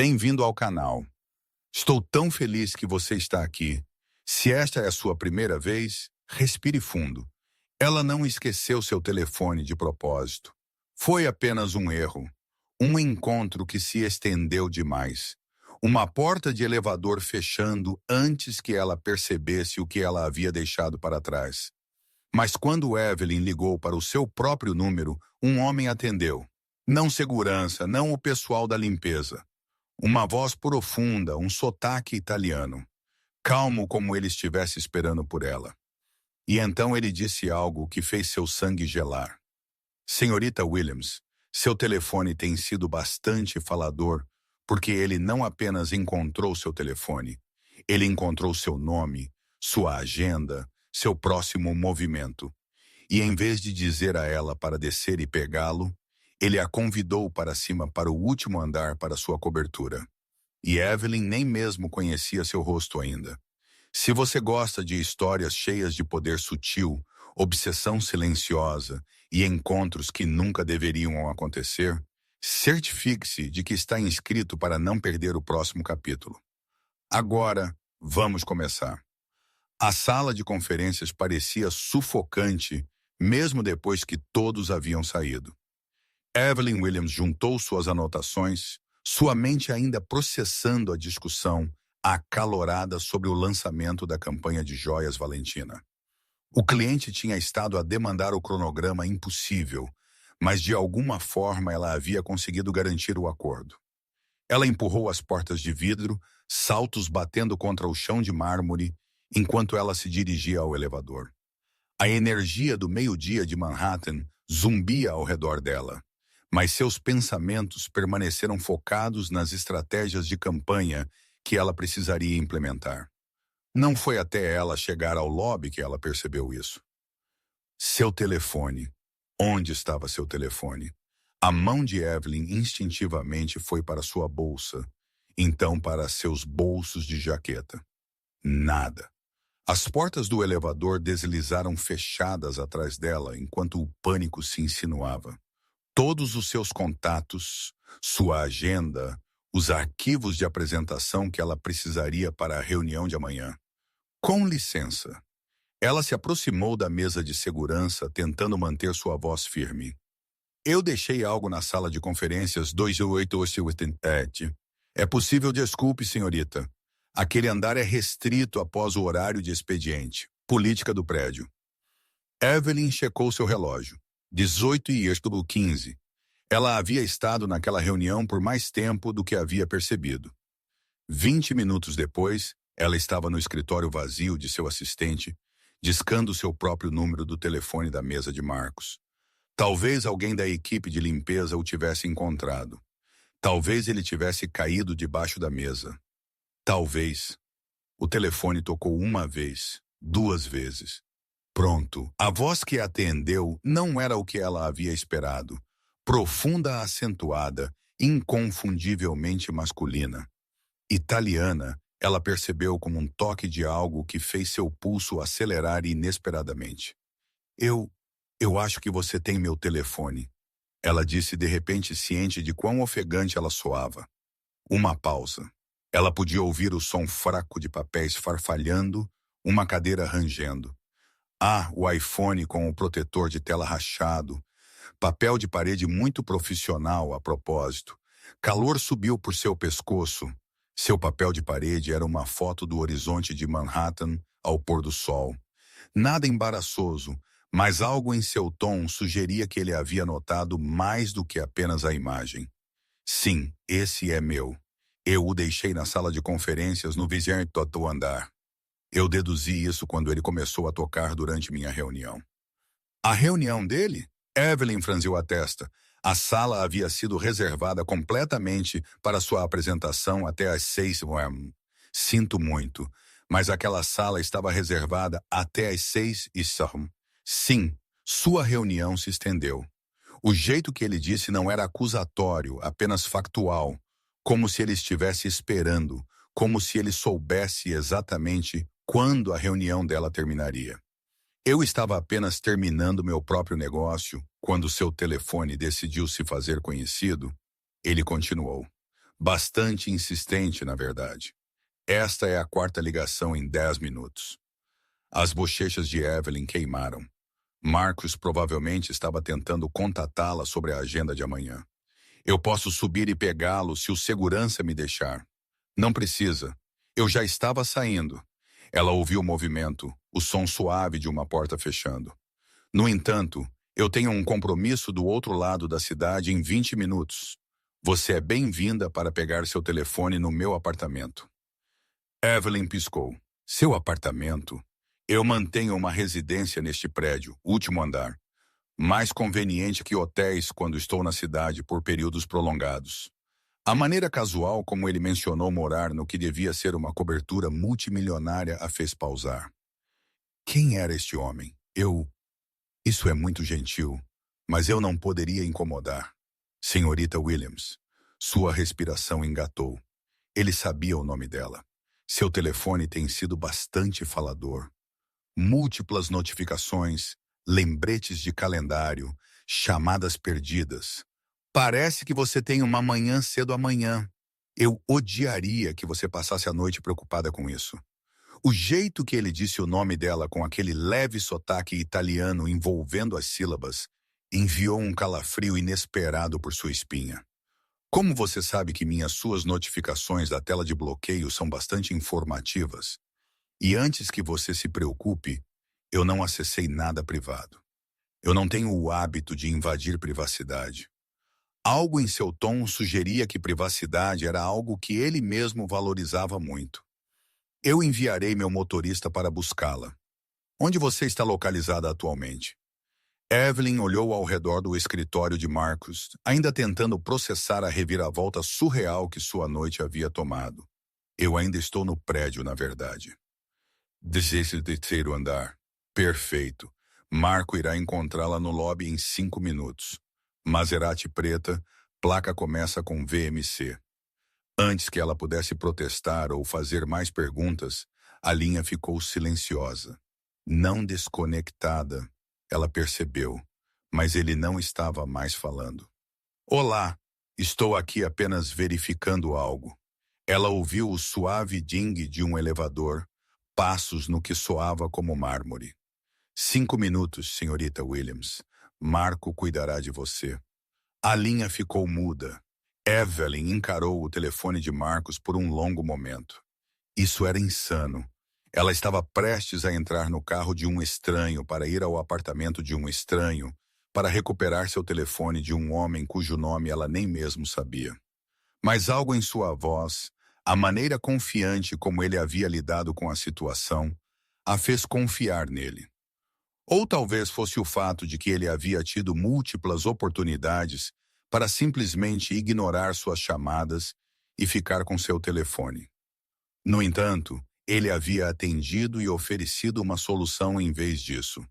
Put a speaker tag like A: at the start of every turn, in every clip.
A: Bem-vindo ao canal. Estou tão feliz que você está aqui. Se esta é a sua primeira vez, respire fundo. Ela não esqueceu seu telefone de propósito. Foi apenas um erro. Um encontro que se estendeu demais. Uma porta de elevador fechando antes que ela percebesse o que ela havia deixado para trás. Mas quando Evelyn ligou para o seu próprio número, um homem atendeu. Não segurança, não o pessoal da limpeza. Uma voz profunda, um sotaque italiano. Calmo como ele estivesse esperando por ela. E então ele disse algo que fez seu sangue gelar. Senhorita Williams, seu telefone tem sido bastante falador, porque ele não apenas encontrou seu telefone, ele encontrou seu nome, sua agenda, seu próximo movimento. E em vez de dizer a ela para descer e pegá-lo, ele a convidou para cima para o último andar para sua cobertura. E Evelyn nem mesmo conhecia seu rosto ainda. Se você gosta de histórias cheias de poder sutil, obsessão silenciosa e encontros que nunca deveriam acontecer, certifique-se de que está inscrito para não perder o próximo capítulo. Agora, vamos começar. A sala de conferências parecia sufocante, mesmo depois que todos haviam saído. Evelyn Williams juntou suas anotações, sua mente ainda processando a discussão acalorada sobre o lançamento da campanha de joias Valentina. O cliente tinha estado a demandar o cronograma impossível, mas de alguma forma ela havia conseguido garantir o acordo. Ela empurrou as portas de vidro, saltos batendo contra o chão de mármore, enquanto ela se dirigia ao elevador. A energia do meio-dia de Manhattan zumbia ao redor dela, mas seus pensamentos permaneceram focados nas estratégias de campanha que ela precisaria implementar. Não foi até ela chegar ao lobby que ela percebeu isso. Seu telefone. Onde estava seu telefone? A mão de Evelyn instintivamente foi para sua bolsa, então para seus bolsos de jaqueta. Nada. As portas do elevador deslizaram fechadas atrás dela enquanto o pânico se insinuava. Todos os seus contatos, sua agenda, os arquivos de apresentação que ela precisaria para a reunião de amanhã. Com licença. Ela se aproximou da mesa de segurança, tentando manter sua voz firme. Eu deixei algo na sala de conferências 288. É possível, desculpe, senhorita. Aquele andar é restrito após o horário de expediente. Política do prédio. Evelyn checou seu relógio. 18h15. Ela havia estado naquela reunião por mais tempo do que havia percebido. 20 minutos depois, ela estava no escritório vazio de seu assistente, discando seu próprio número do telefone da mesa de Marcos. Talvez alguém da equipe de limpeza o tivesse encontrado. Talvez ele tivesse caído debaixo da mesa. Talvez. O telefone tocou uma vez, 2 vezes. Pronto. A voz que atendeu não era o que ela havia esperado. Profunda, acentuada, inconfundivelmente masculina. Italiana, ela percebeu como um toque de algo que fez seu pulso acelerar inesperadamente. Eu acho que você tem meu telefone. Ela disse de repente, ciente de quão ofegante ela soava. Uma pausa. Ela podia ouvir o som fraco de papéis farfalhando, uma cadeira rangendo. O iPhone com o protetor de tela rachado. Papel de parede muito profissional, a propósito. Calor subiu por seu pescoço. Seu papel de parede era uma foto do horizonte de Manhattan ao pôr do sol. Nada embaraçoso, mas algo em seu tom sugeria que ele havia notado mais do que apenas a imagem. Sim, esse é meu. Eu o deixei na sala de conferências no 20º andar. Eu deduzi isso quando ele começou a tocar durante minha reunião. A reunião dele? Evelyn franziu a testa. A sala havia sido reservada completamente para sua apresentação até às 6. Sinto muito, mas aquela sala estava reservada até às 6h. Sim, sua reunião se estendeu. O jeito que ele disse não era acusatório, apenas factual, como se ele estivesse esperando, como se ele soubesse exatamente quando a reunião dela terminaria. Eu estava apenas terminando meu próprio negócio quando seu telefone decidiu se fazer conhecido. Ele continuou. Bastante insistente, na verdade. Esta é a quarta ligação em 10 minutos. As bochechas de Evelyn queimaram. Marcos provavelmente estava tentando contatá-la sobre a agenda de amanhã. Eu posso subir e pegá-lo se o segurança me deixar. Não precisa. Eu já estava saindo. Ela ouviu o movimento, o som suave de uma porta fechando. No entanto, eu tenho um compromisso do outro lado da cidade em 20 minutos. Você é bem-vinda para pegar seu telefone no meu apartamento. Evelyn piscou. Seu apartamento? Eu mantenho uma residência neste prédio, último andar. Mais conveniente que hotéis quando estou na cidade por períodos prolongados. A maneira casual como ele mencionou morar no que devia ser uma cobertura multimilionária a fez pausar. Quem era este homem? Isso é muito gentil, mas eu não poderia incomodar. Senhorita Williams. Sua respiração engatou. Ele sabia o nome dela. Seu telefone tem sido bastante falador. Múltiplas notificações, lembretes de calendário, chamadas perdidas. Parece que você tem uma manhã cedo amanhã. Eu odiaria que você passasse a noite preocupada com isso. O jeito que ele disse o nome dela com aquele leve sotaque italiano envolvendo as sílabas enviou um calafrio inesperado por sua espinha. Como você sabe que suas notificações da tela de bloqueio são bastante informativas? E antes que você se preocupe, eu não acessei nada privado. Eu não tenho o hábito de invadir privacidade. Algo em seu tom sugeria que privacidade era algo que ele mesmo valorizava muito. Eu enviarei meu motorista para buscá-la. Onde você está localizada atualmente? Evelyn olhou ao redor do escritório de Marcos, ainda tentando processar a reviravolta surreal que sua noite havia tomado. Eu ainda estou no prédio, na verdade. Desce o terceiro andar. Perfeito. Marco irá encontrá-la no lobby em 5 minutos. Maserati preta, placa começa com VMC. Antes que ela pudesse protestar ou fazer mais perguntas, a linha ficou silenciosa. Não desconectada, ela percebeu, mas ele não estava mais falando. Olá, estou aqui apenas verificando algo. Ela ouviu o suave ding de um elevador, passos no que soava como mármore. 5 minutos, senhorita Williams. Marco cuidará de você. A linha ficou muda. Evelyn encarou o telefone de Marcos por um longo momento. Isso era insano. Ela estava prestes a entrar no carro de um estranho para ir ao apartamento de um estranho para recuperar seu telefone de um homem cujo nome ela nem mesmo sabia. Mas algo em sua voz, a maneira confiante como ele havia lidado com a situação, a fez confiar nele. Ou talvez fosse o fato de que ele havia tido múltiplas oportunidades para simplesmente ignorar suas chamadas e ficar com seu telefone. No entanto, ele havia atendido e oferecido uma solução em vez disso.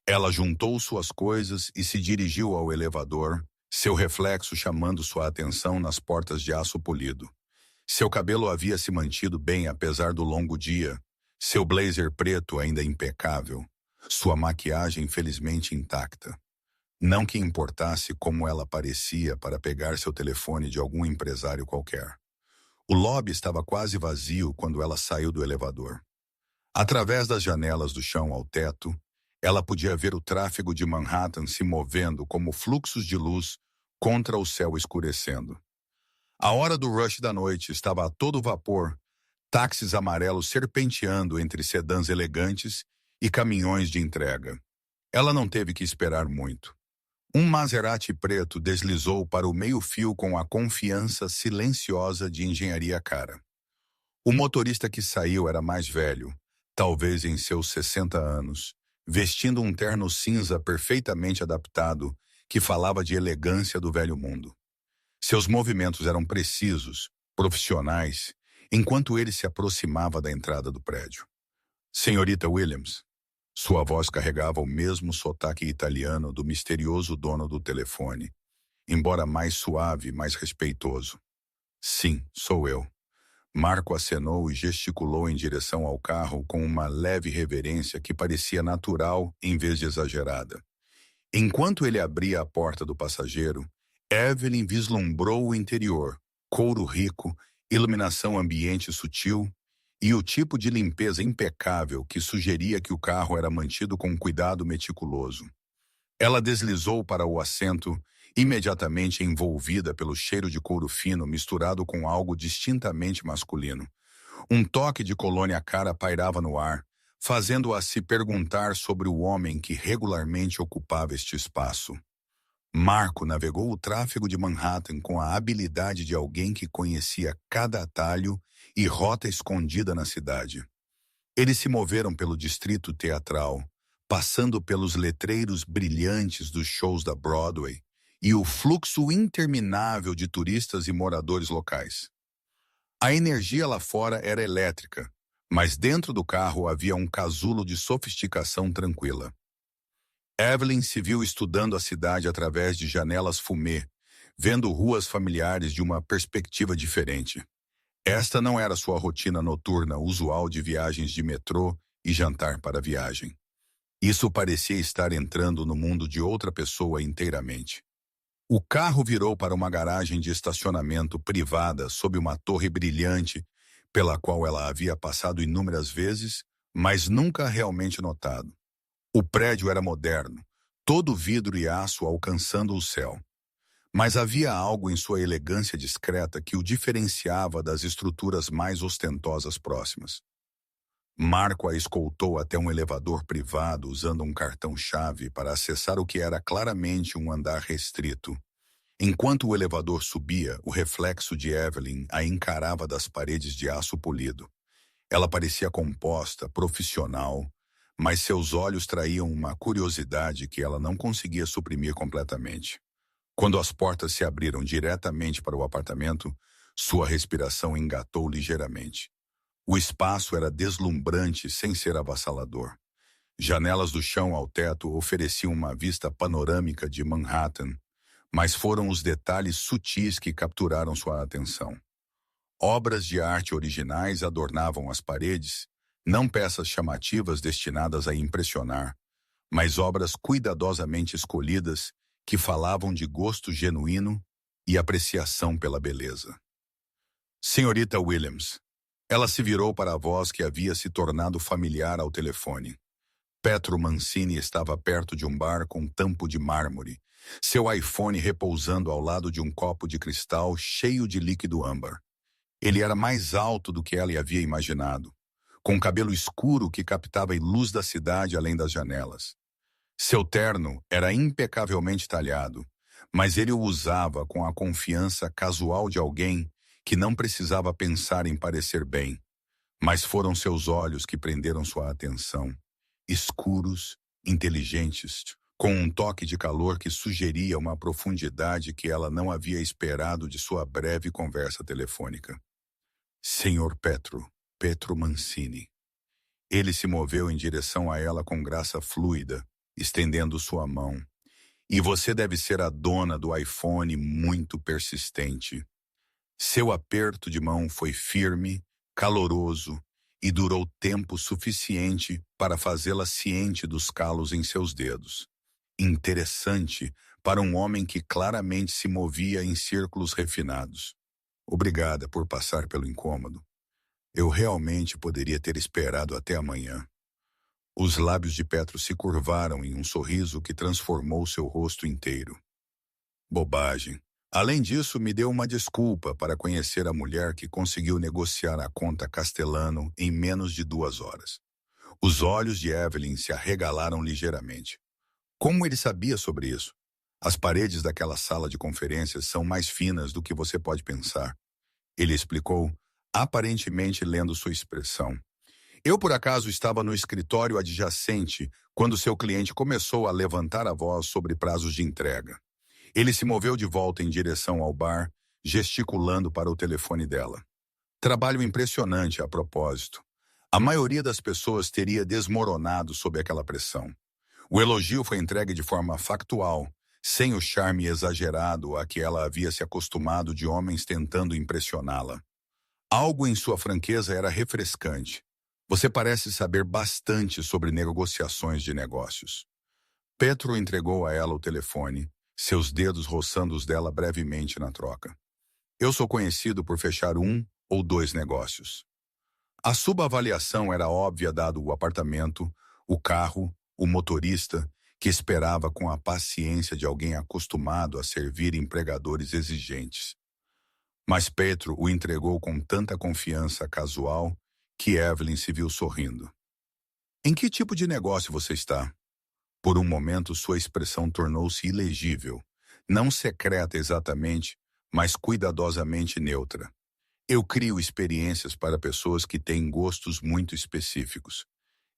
A: Ela juntou suas coisas e se dirigiu ao elevador, seu reflexo chamando sua atenção nas portas de aço polido. Seu cabelo havia se mantido bem apesar do longo dia, seu blazer preto ainda impecável, sua maquiagem felizmente intacta. Não que importasse como ela parecia para pegar seu telefone de algum empresário qualquer. O lobby estava quase vazio quando ela saiu do elevador. Através das janelas do chão ao teto, ela podia ver o tráfego de Manhattan se movendo como fluxos de luz contra o céu escurecendo. A hora do rush da noite estava a todo vapor, táxis amarelos serpenteando entre sedãs elegantes e caminhões de entrega. Ela não teve que esperar muito. Um Maserati preto deslizou para o meio-fio com a confiança silenciosa de engenharia cara. O motorista que saiu era mais velho, talvez em seus 60 anos, vestindo um terno cinza perfeitamente adaptado que falava de elegância do velho mundo. Seus movimentos eram precisos, profissionais, enquanto ele se aproximava da entrada do prédio. Senhorita Williams. Sua voz carregava o mesmo sotaque italiano do misterioso dono do telefone, embora mais suave e mais respeitoso. Sim, sou eu. Marco acenou e gesticulou em direção ao carro com uma leve reverência que parecia natural em vez de exagerada. Enquanto ele abria a porta do passageiro, Evelyn vislumbrou o interior, couro rico, iluminação ambiente sutil e o tipo de limpeza impecável que sugeria que o carro era mantido com cuidado meticuloso. Ela deslizou para o assento, imediatamente envolvida pelo cheiro de couro fino misturado com algo distintamente masculino. Um toque de colônia cara pairava no ar, fazendo-a se perguntar sobre o homem que regularmente ocupava este espaço. Marco navegou o tráfego de Manhattan com a habilidade de alguém que conhecia cada atalho e rota escondida na cidade. Eles se moveram pelo distrito teatral, passando pelos letreiros brilhantes dos shows da Broadway e o fluxo interminável de turistas e moradores locais. A energia lá fora era elétrica, mas dentro do carro havia um casulo de sofisticação tranquila. Evelyn se viu estudando a cidade através de janelas fumê, vendo ruas familiares de uma perspectiva diferente. Esta não era sua rotina noturna usual de viagens de metrô e jantar para viagem. Isso parecia estar entrando no mundo de outra pessoa inteiramente. O carro virou para uma garagem de estacionamento privada sob uma torre brilhante, pela qual ela havia passado inúmeras vezes, mas nunca realmente notado. O prédio era moderno, todo vidro e aço alcançando o céu. Mas havia algo em sua elegância discreta que o diferenciava das estruturas mais ostentosas próximas. Marco a escoltou até um elevador privado usando um cartão-chave para acessar o que era claramente um andar restrito. Enquanto o elevador subia, o reflexo de Evelyn a encarava das paredes de aço polido. Ela parecia composta, profissional, mas seus olhos traíam uma curiosidade que ela não conseguia suprimir completamente. Quando as portas se abriram diretamente para o apartamento, sua respiração engatou ligeiramente. O espaço era deslumbrante sem ser avassalador. Janelas do chão ao teto ofereciam uma vista panorâmica de Manhattan, mas foram os detalhes sutis que capturaram sua atenção. Obras de arte originais adornavam as paredes, não peças chamativas destinadas a impressionar, mas obras cuidadosamente escolhidas que falavam de gosto genuíno e apreciação pela beleza. Senhorita Williams. Ela se virou para a voz que havia se tornado familiar ao telefone. Petro Mancini estava perto de um bar com tampo de mármore, seu iPhone repousando ao lado de um copo de cristal cheio de líquido âmbar. Ele era mais alto do que ela havia imaginado, com cabelo escuro que captava a luz da cidade além das janelas. Seu terno era impecavelmente talhado, mas ele o usava com a confiança casual de alguém que não precisava pensar em parecer bem. Mas foram seus olhos que prenderam sua atenção, escuros, inteligentes, com um toque de calor que sugeria uma profundidade que ela não havia esperado de sua breve conversa telefônica. Senhor Petro Mancini. Ele se moveu em direção a ela com graça fluida, estendendo sua mão. E você deve ser a dona do iPhone muito persistente. Seu aperto de mão foi firme, caloroso e durou tempo suficiente para fazê-la ciente dos calos em seus dedos. Interessante para um homem que claramente se movia em círculos refinados. Obrigada por passar pelo incômodo. Eu realmente poderia ter esperado até amanhã. Os lábios de Petro se curvaram em um sorriso que transformou seu rosto inteiro. Bobagem. Além disso, me deu uma desculpa para conhecer a mulher que conseguiu negociar a conta Castellano em menos de 2 horas. Os olhos de Evelyn se arregalaram ligeiramente. Como ele sabia sobre isso? As paredes daquela sala de conferências são mais finas do que você pode pensar. Ele explicou, aparentemente lendo sua expressão. Eu, por acaso, estava no escritório adjacente quando seu cliente começou a levantar a voz sobre prazos de entrega. Ele se moveu de volta em direção ao bar, gesticulando para o telefone dela. Trabalho impressionante, a propósito. A maioria das pessoas teria desmoronado sob aquela pressão. O elogio foi entregue de forma factual, sem o charme exagerado a que ela havia se acostumado de homens tentando impressioná-la. Algo em sua franqueza era refrescante. Você parece saber bastante sobre negociações de negócios. Petro entregou a ela o telefone, seus dedos roçando os dela brevemente na troca. Eu sou conhecido por fechar um ou dois negócios. A subavaliação era óbvia dado o apartamento, o carro, o motorista, que esperava com a paciência de alguém acostumado a servir empregadores exigentes. Mas Petro o entregou com tanta confiança casual que Evelyn se viu sorrindo. Em que tipo de negócio você está? Por um momento sua expressão tornou-se ilegível, não secreta exatamente, mas cuidadosamente neutra. Eu crio experiências para pessoas que têm gostos muito específicos.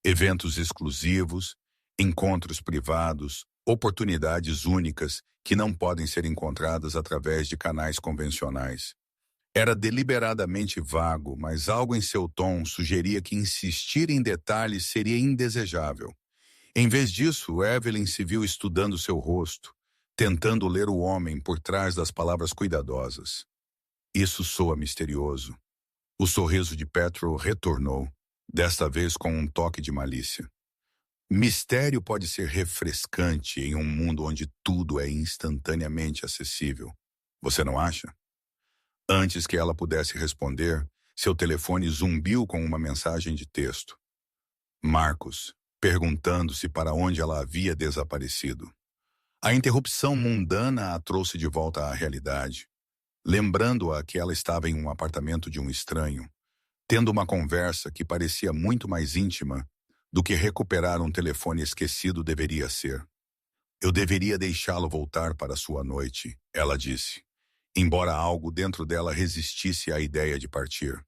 A: Eventos exclusivos, encontros privados, oportunidades únicas que não podem ser encontradas através de canais convencionais. Era deliberadamente vago, mas algo em seu tom sugeria que insistir em detalhes seria indesejável. Em vez disso, Evelyn se viu estudando seu rosto, tentando ler o homem por trás das palavras cuidadosas. Isso soa misterioso. O sorriso de Petro retornou, desta vez com um toque de malícia. Mistério pode ser refrescante em um mundo onde tudo é instantaneamente acessível. Você não acha? Antes que ela pudesse responder, seu telefone zumbiu com uma mensagem de texto. Marcos, perguntando-se para onde ela havia desaparecido. A interrupção mundana a trouxe de volta à realidade, lembrando-a que ela estava em um apartamento de um estranho, tendo uma conversa que parecia muito mais íntima do que recuperar um telefone esquecido deveria ser. Eu deveria deixá-lo voltar para sua noite, ela disse, embora algo dentro dela resistisse à ideia de partir.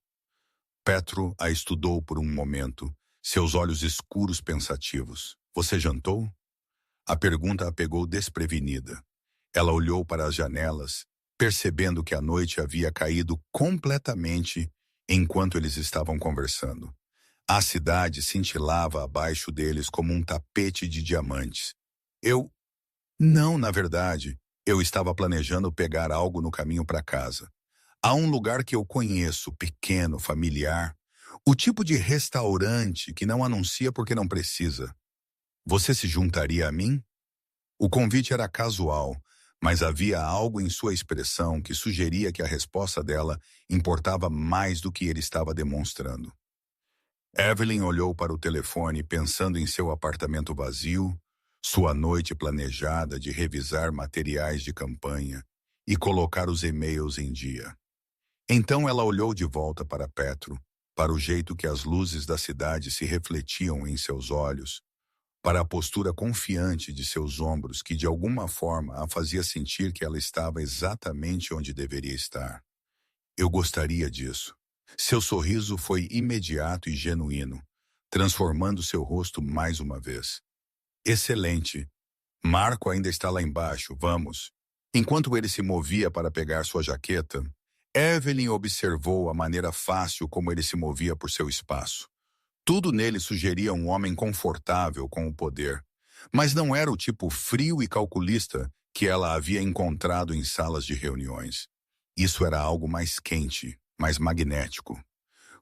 A: Petro a estudou por um momento, seus olhos escuros pensativos. Você jantou? A pergunta a pegou desprevenida. Ela olhou para as janelas, percebendo que a noite havia caído completamente enquanto eles estavam conversando. A cidade cintilava abaixo deles como um tapete de diamantes. Não, na verdade, eu estava planejando pegar algo no caminho para casa. Há um lugar que eu conheço, pequeno, familiar, o tipo de restaurante que não anuncia porque não precisa. Você se juntaria a mim? O convite era casual, mas havia algo em sua expressão que sugeria que a resposta dela importava mais do que ele estava demonstrando. Evelyn olhou para o telefone pensando em seu apartamento vazio, sua noite planejada de revisar materiais de campanha e colocar os e-mails em dia. Então ela olhou de volta para Petro, para o jeito que as luzes da cidade se refletiam em seus olhos, para a postura confiante de seus ombros que de alguma forma a fazia sentir que ela estava exatamente onde deveria estar. Eu gostaria disso. Seu sorriso foi imediato e genuíno, transformando seu rosto mais uma vez. Excelente. Marco ainda está lá embaixo, vamos. Enquanto ele se movia para pegar sua jaqueta, Evelyn observou a maneira fácil como ele se movia por seu espaço. Tudo nele sugeria um homem confortável com o poder, mas não era o tipo frio e calculista que ela havia encontrado em salas de reuniões. Isso era algo mais quente, mais magnético.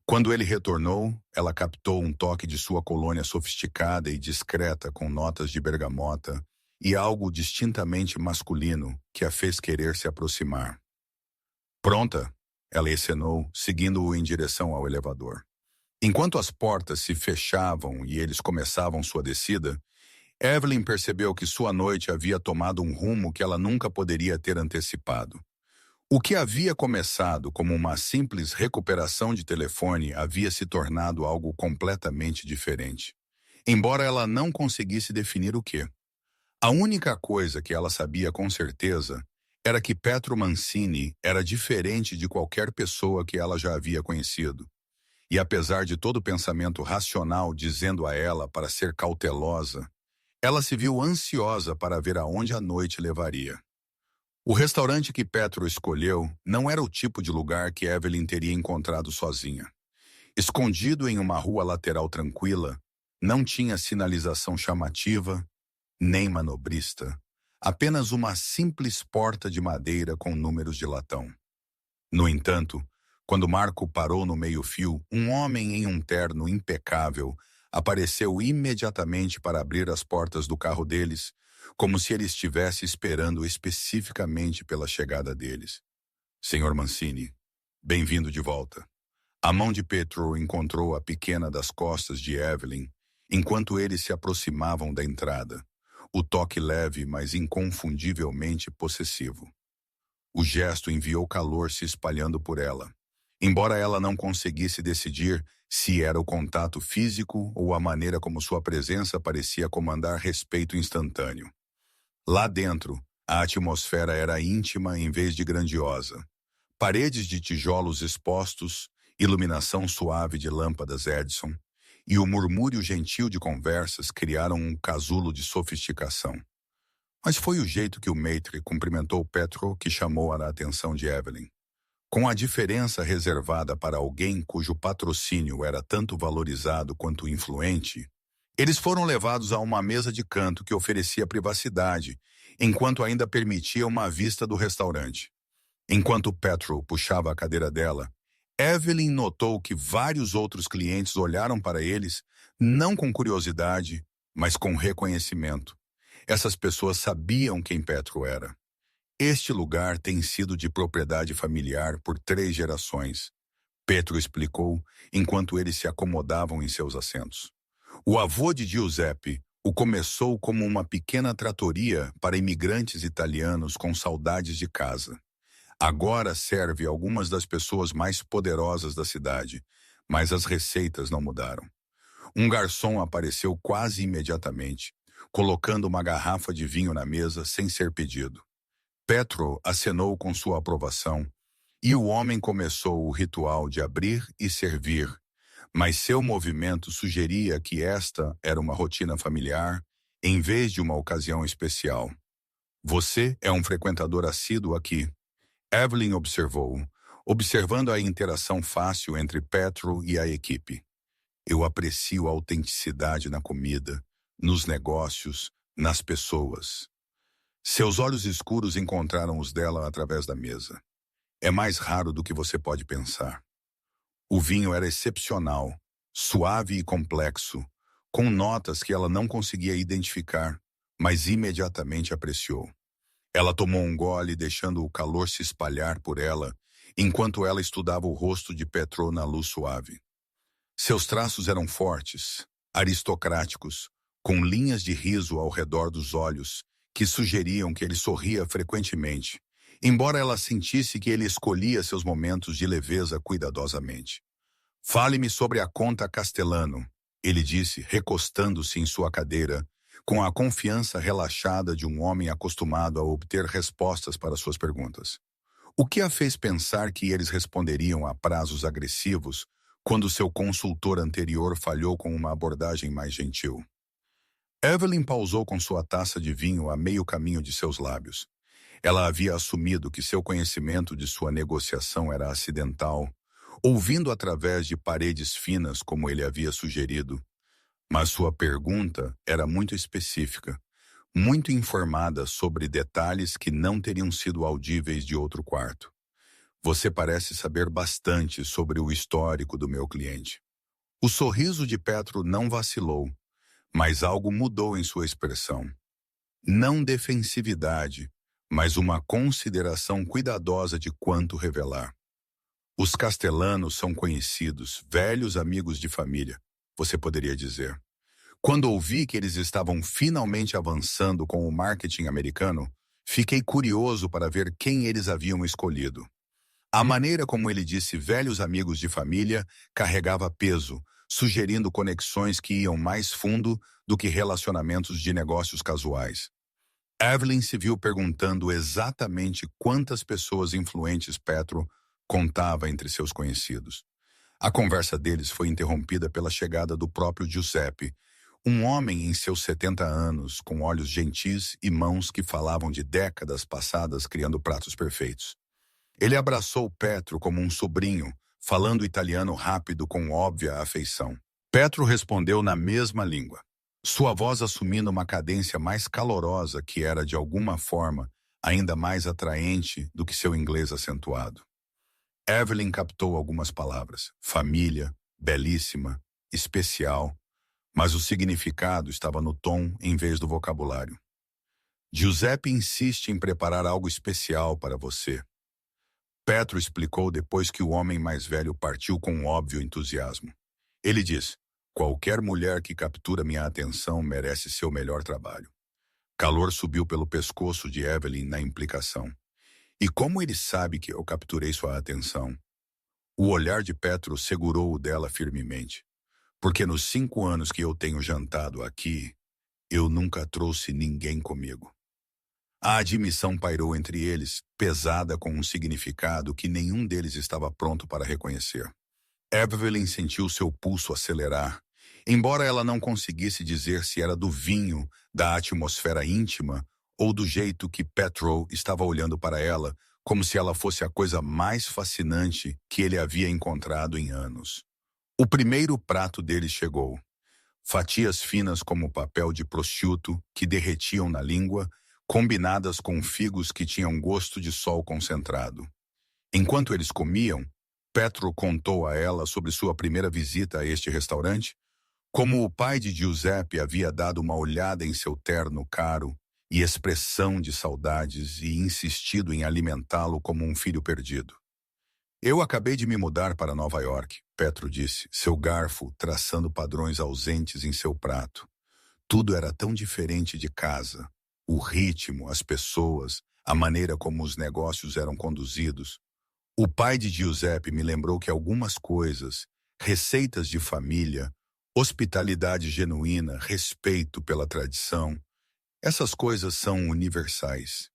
A: Quando ele retornou, ela captou um toque de sua colônia sofisticada e discreta com notas de bergamota e algo distintamente masculino que a fez querer se aproximar. Pronta? Ela acenou, seguindo-o em direção ao elevador. Enquanto as portas se fechavam e eles começavam sua descida, Evelyn percebeu que sua noite havia tomado um rumo que ela nunca poderia ter antecipado. O que havia começado como uma simples recuperação de telefone havia se tornado algo completamente diferente, embora ela não conseguisse definir o que. A única coisa que ela sabia com certeza era que Petro Mancini era diferente de qualquer pessoa que ela já havia conhecido. E apesar de todo o pensamento racional dizendo a ela para ser cautelosa, ela se viu ansiosa para ver aonde a noite levaria. O restaurante que Petro escolheu não era o tipo de lugar que Evelyn teria encontrado sozinha. Escondido em uma rua lateral tranquila, não tinha sinalização chamativa, nem manobrista, apenas uma simples porta de madeira com números de latão. No entanto, quando Marco parou no meio-fio, um homem em um terno impecável apareceu imediatamente para abrir as portas do carro deles, como se ele estivesse esperando especificamente pela chegada deles. Senhor Mancini, bem-vindo de volta. A mão de Petro encontrou a pequena das costas de Evelyn enquanto eles se aproximavam da entrada. O toque leve, mas inconfundivelmente possessivo. O gesto enviou calor se espalhando por ela. Embora ela não conseguisse decidir se era o contato físico ou a maneira como sua presença parecia comandar respeito instantâneo. Lá dentro, a atmosfera era íntima em vez de grandiosa. Paredes de tijolos expostos, iluminação suave de lâmpadas Edison e o murmúrio gentil de conversas criaram um casulo de sofisticação. Mas foi o jeito que o maître cumprimentou Petro que chamou a atenção de Evelyn. Com a diferença reservada para alguém cujo patrocínio era tanto valorizado quanto influente, eles foram levados a uma mesa de canto que oferecia privacidade, enquanto ainda permitia uma vista do restaurante. Enquanto Petro puxava a cadeira dela, Evelyn notou que vários outros clientes olharam para eles, não com curiosidade, mas com reconhecimento. Essas pessoas sabiam quem Petro era. Este lugar tem sido de propriedade familiar por 3 gerações, Petro explicou, enquanto eles se acomodavam em seus assentos. O avô de Giuseppe o começou como uma pequena tratoria para imigrantes italianos com saudades de casa. Agora serve algumas das pessoas mais poderosas da cidade, mas as receitas não mudaram. Um garçom apareceu quase imediatamente, colocando uma garrafa de vinho na mesa sem ser pedido. Petro acenou com sua aprovação, e o homem começou o ritual de abrir e servir, mas seu movimento sugeria que esta era uma rotina familiar, em vez de uma ocasião especial. Você é um frequentador assíduo aqui, Evelyn observou, observando a interação fácil entre Petro e a equipe. Eu aprecio a autenticidade na comida, nos negócios, nas pessoas. Seus olhos escuros encontraram os dela através da mesa. É mais raro do que você pode pensar. O vinho era excepcional, suave e complexo, com notas que ela não conseguia identificar, mas imediatamente apreciou. Ela tomou um gole, deixando o calor se espalhar por ela, enquanto ela estudava o rosto de Petro na luz suave. Seus traços eram fortes, aristocráticos, com linhas de riso ao redor dos olhos, que sugeriam que ele sorria frequentemente, embora ela sentisse que ele escolhia seus momentos de leveza cuidadosamente. Fale-me sobre a conta Castellano, ele disse, recostando-se em sua cadeira, com a confiança relaxada de um homem acostumado a obter respostas para suas perguntas. O que a fez pensar que eles responderiam a prazos agressivos quando seu consultor anterior falhou com uma abordagem mais gentil? Evelyn pausou com sua taça de vinho a meio caminho de seus lábios. Ela havia assumido que seu conhecimento de sua negociação era acidental, ouvindo através de paredes finas como ele havia sugerido. Mas sua pergunta era muito específica, muito informada sobre detalhes que não teriam sido audíveis de outro quarto. Você parece saber bastante sobre o histórico do meu cliente. O sorriso de Petro não vacilou, mas algo mudou em sua expressão. Não defensividade, mas uma consideração cuidadosa de quanto revelar. Os Castellanos são conhecidos, velhos amigos de família, você poderia dizer. Quando ouvi que eles estavam finalmente avançando com o marketing americano, fiquei curioso para ver quem eles haviam escolhido. A maneira como ele disse velhos amigos de família carregava peso, sugerindo conexões que iam mais fundo do que relacionamentos de negócios casuais. Evelyn se viu perguntando exatamente quantas pessoas influentes Petro contava entre seus conhecidos. A conversa deles foi interrompida pela chegada do próprio Giuseppe, um homem em seus 70 anos, com olhos gentis e mãos que falavam de décadas passadas criando pratos perfeitos. Ele abraçou Petro como um sobrinho, falando italiano rápido com óbvia afeição. Petro respondeu na mesma língua, sua voz assumindo uma cadência mais calorosa que era, de alguma forma, ainda mais atraente do que seu inglês acentuado. Evelyn captou algumas palavras, família, belíssima, especial, mas o significado estava no tom em vez do vocabulário. Giuseppe insiste em preparar algo especial para você. Petro explicou depois que o homem mais velho partiu com um óbvio entusiasmo. Ele diz: qualquer mulher que captura minha atenção merece seu melhor trabalho. Calor subiu pelo pescoço de Evelyn na implicação. E como ele sabe que eu capturei sua atenção? O olhar de Petro segurou o dela firmemente. Porque nos 5 anos que eu tenho jantado aqui, eu nunca trouxe ninguém comigo. A admissão pairou entre eles, pesada com um significado que nenhum deles estava pronto para reconhecer. Evelyn sentiu seu pulso acelerar, embora ela não conseguisse dizer se era do vinho, da atmosfera íntima ou do jeito que Petro estava olhando para ela, como se ela fosse a coisa mais fascinante que ele havia encontrado em anos. O primeiro prato deles chegou. Fatias finas como papel de prosciutto que derretiam na língua, combinadas com figos que tinham gosto de sol concentrado. Enquanto eles comiam, Petro contou a ela sobre sua primeira visita a este restaurante, como o pai de Giuseppe havia dado uma olhada em seu terno caro e expressão de saudades e insistido em alimentá-lo como um filho perdido. Eu acabei de me mudar para Nova York, Petro disse, seu garfo traçando padrões ausentes em seu prato. Tudo era tão diferente de casa. O ritmo, as pessoas, a maneira como os negócios eram conduzidos. O pai de Giuseppe me lembrou que algumas coisas, receitas de família, hospitalidade genuína, respeito pela tradição, essas coisas são universais.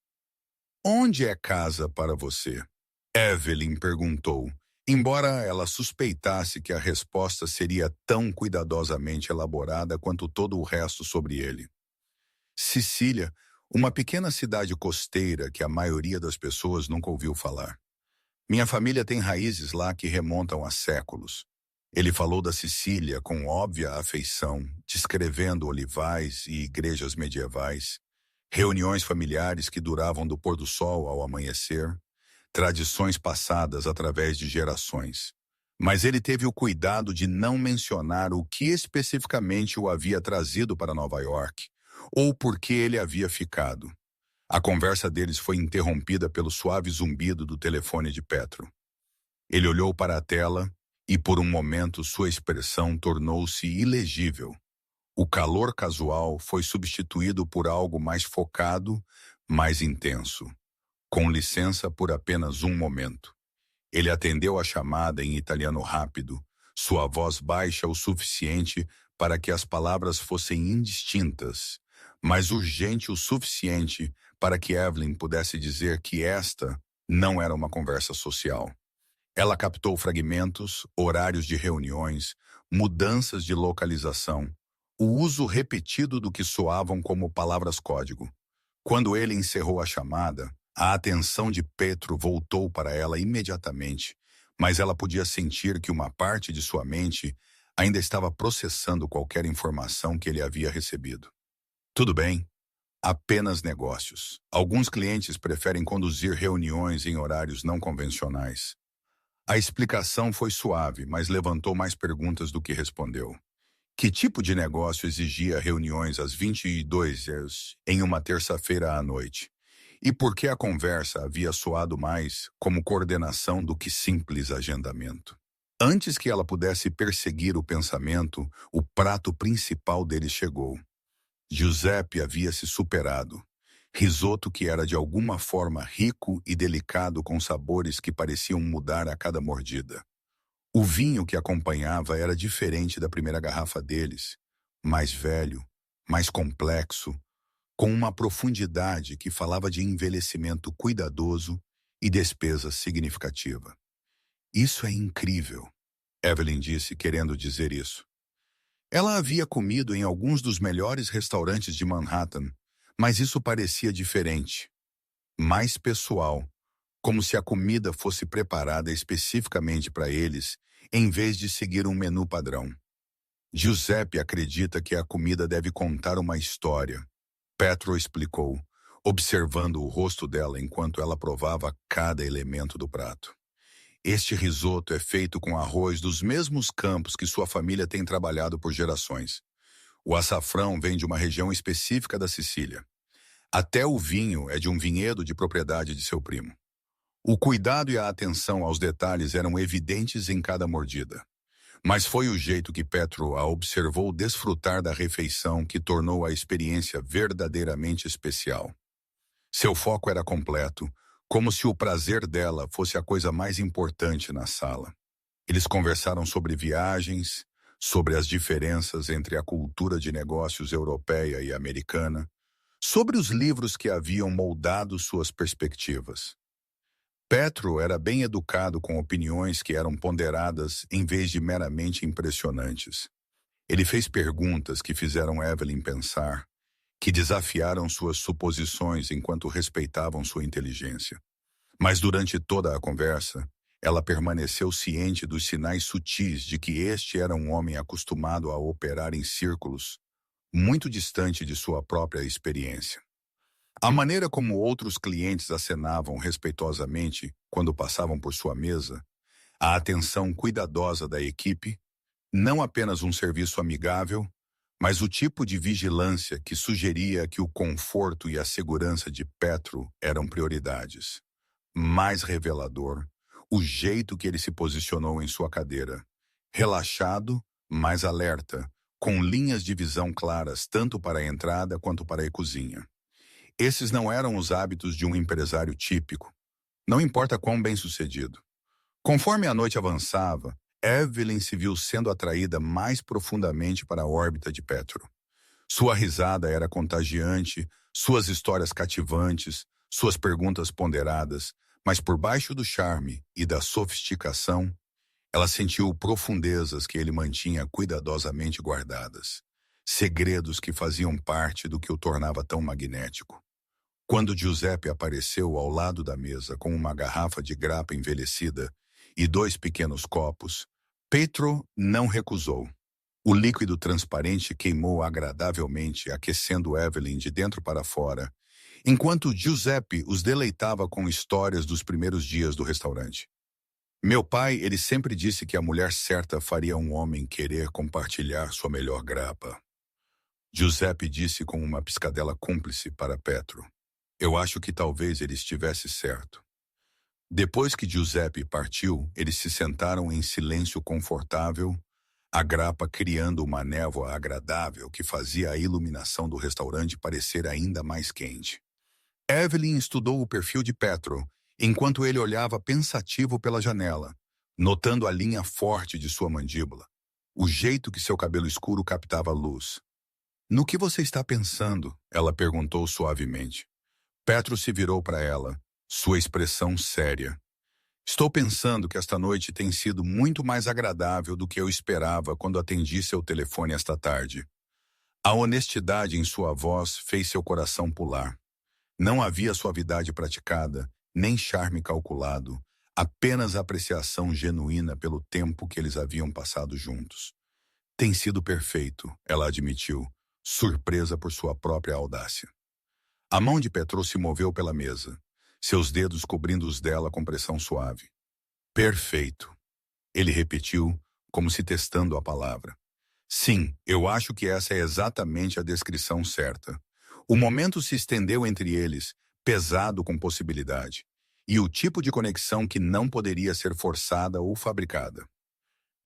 A: Onde é casa para você? Evelyn perguntou, embora ela suspeitasse que a resposta seria tão cuidadosamente elaborada quanto todo o resto sobre ele. Sicília, uma pequena cidade costeira que a maioria das pessoas nunca ouviu falar. Minha família tem raízes lá que remontam a séculos. Ele falou da Sicília com óbvia afeição, descrevendo olivais e igrejas medievais, reuniões familiares que duravam do pôr do sol ao amanhecer, tradições passadas através de gerações. Mas ele teve o cuidado de não mencionar o que especificamente o havia trazido para Nova York, ou por que ele havia ficado. A conversa deles foi interrompida pelo suave zumbido do telefone de Petro. Ele olhou para a tela e, por um momento, sua expressão tornou-se ilegível. O calor casual foi substituído por algo mais focado, mais intenso. Com licença por apenas um momento. Ele atendeu a chamada em italiano rápido, sua voz baixa o suficiente para que as palavras fossem indistintas, mas urgente o suficiente para que Evelyn pudesse dizer que esta não era uma conversa social. Ela captou fragmentos, horários de reuniões, mudanças de localização, o uso repetido do que soavam como palavras-código. Quando ele encerrou a chamada, a atenção de Petro voltou para ela imediatamente, mas ela podia sentir que uma parte de sua mente ainda estava processando qualquer informação que ele havia recebido. Tudo bem, apenas negócios. Alguns clientes preferem conduzir reuniões em horários não convencionais. A explicação foi suave, mas levantou mais perguntas do que respondeu. Que tipo de negócio exigia reuniões às 22 em uma terça-feira à noite? E por que a conversa havia soado mais como coordenação do que simples agendamento? Antes que ela pudesse perseguir o pensamento, o prato principal dele chegou. Giuseppe havia se superado. Risoto que era de alguma forma rico e delicado com sabores que pareciam mudar a cada mordida. O vinho que acompanhava era diferente da primeira garrafa deles, mais velho, mais complexo, com uma profundidade que falava de envelhecimento cuidadoso e despesa significativa. Isso é incrível, Evelyn disse, querendo dizer isso. Ela havia comido em alguns dos melhores restaurantes de Manhattan, mas isso parecia diferente, mais pessoal, como se a comida fosse preparada especificamente para eles, em vez de seguir um menu padrão. Giuseppe acredita que a comida deve contar uma história, Petro explicou, observando o rosto dela enquanto ela provava cada elemento do prato. Este risoto é feito com arroz dos mesmos campos que sua família tem trabalhado por gerações. O açafrão vem de uma região específica da Sicília. Até o vinho é de um vinhedo de propriedade de seu primo. O cuidado e a atenção aos detalhes eram evidentes em cada mordida. Mas foi o jeito que Petro a observou desfrutar da refeição que tornou a experiência verdadeiramente especial. Seu foco era completo, como se o prazer dela fosse a coisa mais importante na sala. Eles conversaram sobre viagens, sobre as diferenças entre a cultura de negócios europeia e americana, sobre os livros que haviam moldado suas perspectivas. Petro era bem educado com opiniões que eram ponderadas em vez de meramente impressionantes. Ele fez perguntas que fizeram Evelyn pensar, que desafiaram suas suposições enquanto respeitavam sua inteligência. Mas durante toda a conversa, ela permaneceu ciente dos sinais sutis de que este era um homem acostumado a operar em círculos, muito distante de sua própria experiência. A maneira como outros clientes acenavam respeitosamente quando passavam por sua mesa, a atenção cuidadosa da equipe, não apenas um serviço amigável, mas o tipo de vigilância que sugeria que o conforto e a segurança de Petro eram prioridades. Mais revelador, o jeito que ele se posicionou em sua cadeira, relaxado, mas alerta, com linhas de visão claras tanto para a entrada quanto para a cozinha. Esses não eram os hábitos de um empresário típico, não importa quão bem-sucedido. Conforme a noite avançava, Evelyn se viu sendo atraída mais profundamente para a órbita de Petro. Sua risada era contagiante, suas histórias cativantes, suas perguntas ponderadas, mas por baixo do charme e da sofisticação, ela sentiu profundezas que ele mantinha cuidadosamente guardadas, segredos que faziam parte do que o tornava tão magnético. Quando Giuseppe apareceu ao lado da mesa com uma garrafa de grappa envelhecida e 2 pequenos copos, Petro não recusou. O líquido transparente queimou agradavelmente, aquecendo Evelyn de dentro para fora, enquanto Giuseppe os deleitava com histórias dos primeiros dias do restaurante. Meu pai, ele sempre disse que a mulher certa faria um homem querer compartilhar sua melhor grappa. Giuseppe disse com uma piscadela cúmplice para Petro. Eu acho que talvez ele estivesse certo. Depois que Giuseppe partiu, eles se sentaram em silêncio confortável, a grappa criando uma névoa agradável que fazia a iluminação do restaurante parecer ainda mais quente. Evelyn estudou o perfil de Petro, enquanto ele olhava pensativo pela janela, notando a linha forte de sua mandíbula, o jeito que seu cabelo escuro captava a luz. No que você está pensando? Ela perguntou suavemente. Petro se virou para ela, sua expressão séria. Estou pensando que esta noite tem sido muito mais agradável do que eu esperava quando atendi seu telefone esta tarde. A honestidade em sua voz fez seu coração pular. Não havia suavidade praticada, nem charme calculado, apenas apreciação genuína pelo tempo que eles haviam passado juntos. Tem sido perfeito, ela admitiu, surpresa por sua própria audácia. A mão de Petro se moveu pela mesa, seus dedos cobrindo os dela com pressão suave. Perfeito. Ele repetiu, como se testando a palavra. Sim, eu acho que essa é exatamente a descrição certa. O momento se estendeu entre eles, pesado com possibilidade, e o tipo de conexão que não poderia ser forçada ou fabricada.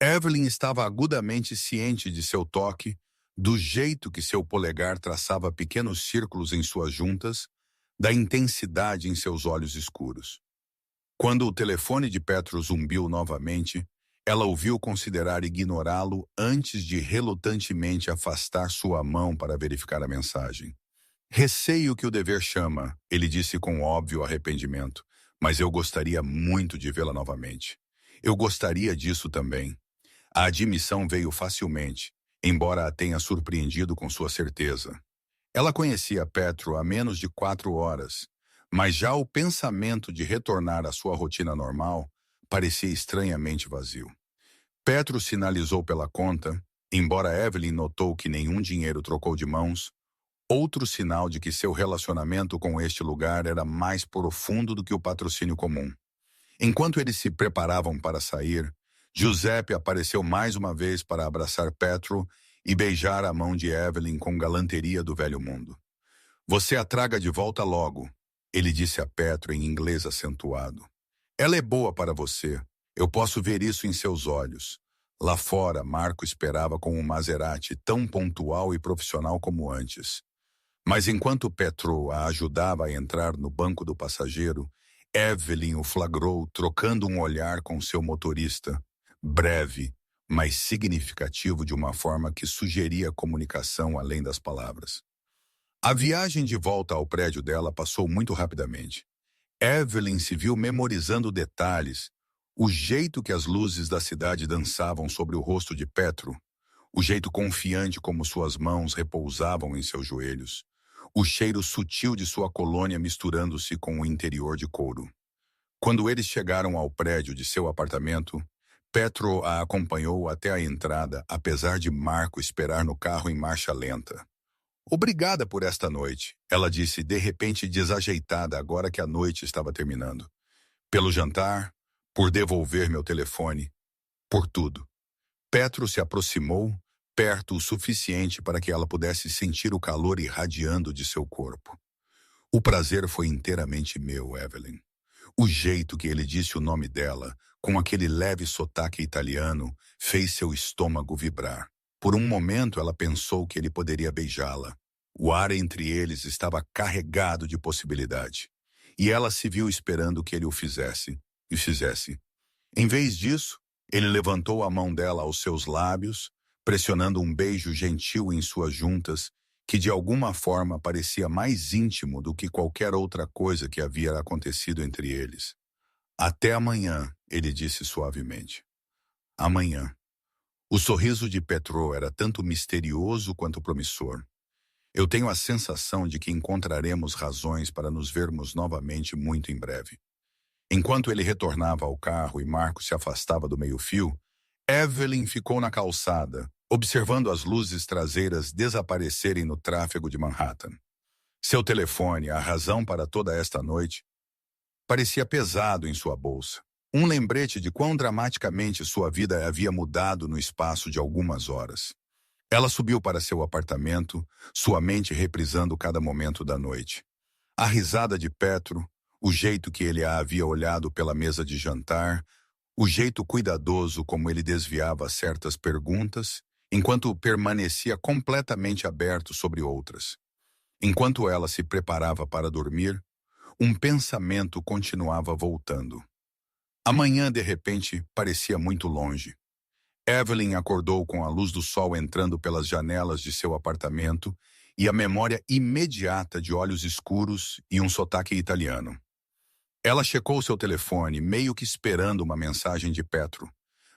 A: Evelyn estava agudamente ciente de seu toque, do jeito que seu polegar traçava pequenos círculos em suas juntas, da intensidade em seus olhos escuros. Quando o telefone de Petro zumbiu novamente, ela ouviu considerar ignorá-lo antes de relutantemente afastar sua mão para verificar a mensagem. Receio que o dever chama, ele disse com óbvio arrependimento, mas eu gostaria muito de vê-la novamente. Eu gostaria disso também. A admissão veio facilmente, embora a tenha surpreendido com sua certeza. Ela conhecia Petro há menos de 4 horas, mas já o pensamento de retornar à sua rotina normal parecia estranhamente vazio. Petro sinalizou pela conta, embora Evelyn notou que nenhum dinheiro trocou de mãos, outro sinal de que seu relacionamento com este lugar era mais profundo do que o patrocínio comum. Enquanto eles se preparavam para sair, Giuseppe apareceu mais uma vez para abraçar Petro e beijar a mão de Evelyn com galanteria do velho mundo. Você a traga de volta logo, ele disse a Petro em inglês acentuado. Ela é boa para você. Eu posso ver isso em seus olhos. Lá fora, Marco esperava com um Maserati tão pontual e profissional como antes. Mas enquanto Petro a ajudava a entrar no banco do passageiro, Evelyn o flagrou trocando um olhar com seu motorista, breve, mas significativo de uma forma que sugeria comunicação além das palavras. A viagem de volta ao prédio dela passou muito rapidamente. Evelyn se viu memorizando detalhes, o jeito que as luzes da cidade dançavam sobre o rosto de Petro, o jeito confiante como suas mãos repousavam em seus joelhos, o cheiro sutil de sua colônia misturando-se com o interior de couro. Quando eles chegaram ao prédio de seu apartamento, Petro a acompanhou até a entrada, apesar de Marco esperar no carro em marcha lenta. Obrigada por esta noite, ela disse de repente desajeitada agora que a noite estava terminando. Pelo jantar, por devolver meu telefone, por tudo. Petro se aproximou, perto o suficiente para que ela pudesse sentir o calor irradiando de seu corpo. O prazer foi inteiramente meu, Evelyn. O jeito que ele disse o nome dela, com aquele leve sotaque italiano, fez seu estômago vibrar. Por um momento ela pensou que ele poderia beijá-la. O ar entre eles estava carregado de possibilidade. E ela se viu esperando que ele o fizesse, e fizesse. Em vez disso, ele levantou a mão dela aos seus lábios, pressionando um beijo gentil em suas juntas, que de alguma forma parecia mais íntimo do que qualquer outra coisa que havia acontecido entre eles. Até amanhã, ele disse suavemente. Amanhã. O sorriso de Petro era tanto misterioso quanto promissor. Eu tenho a sensação de que encontraremos razões para nos vermos novamente muito em breve. Enquanto ele retornava ao carro e Marco se afastava do meio-fio, Evelyn ficou na calçada, observando as luzes traseiras desaparecerem no tráfego de Manhattan. Seu telefone, a razão para toda esta noite, parecia pesado em sua bolsa. Um lembrete de quão dramaticamente sua vida havia mudado no espaço de algumas horas. Ela subiu para seu apartamento, sua mente reprisando cada momento da noite. A risada de Petro, o jeito que ele a havia olhado pela mesa de jantar, o jeito cuidadoso como ele desviava certas perguntas, enquanto permanecia completamente aberto sobre outras. Enquanto ela se preparava para dormir, um pensamento continuava voltando. Amanhã, de repente, parecia muito longe. Evelyn acordou com a luz do sol entrando pelas janelas de seu apartamento e a memória imediata de olhos escuros e um sotaque italiano. Ela checou seu telefone, meio que esperando uma mensagem de Petro,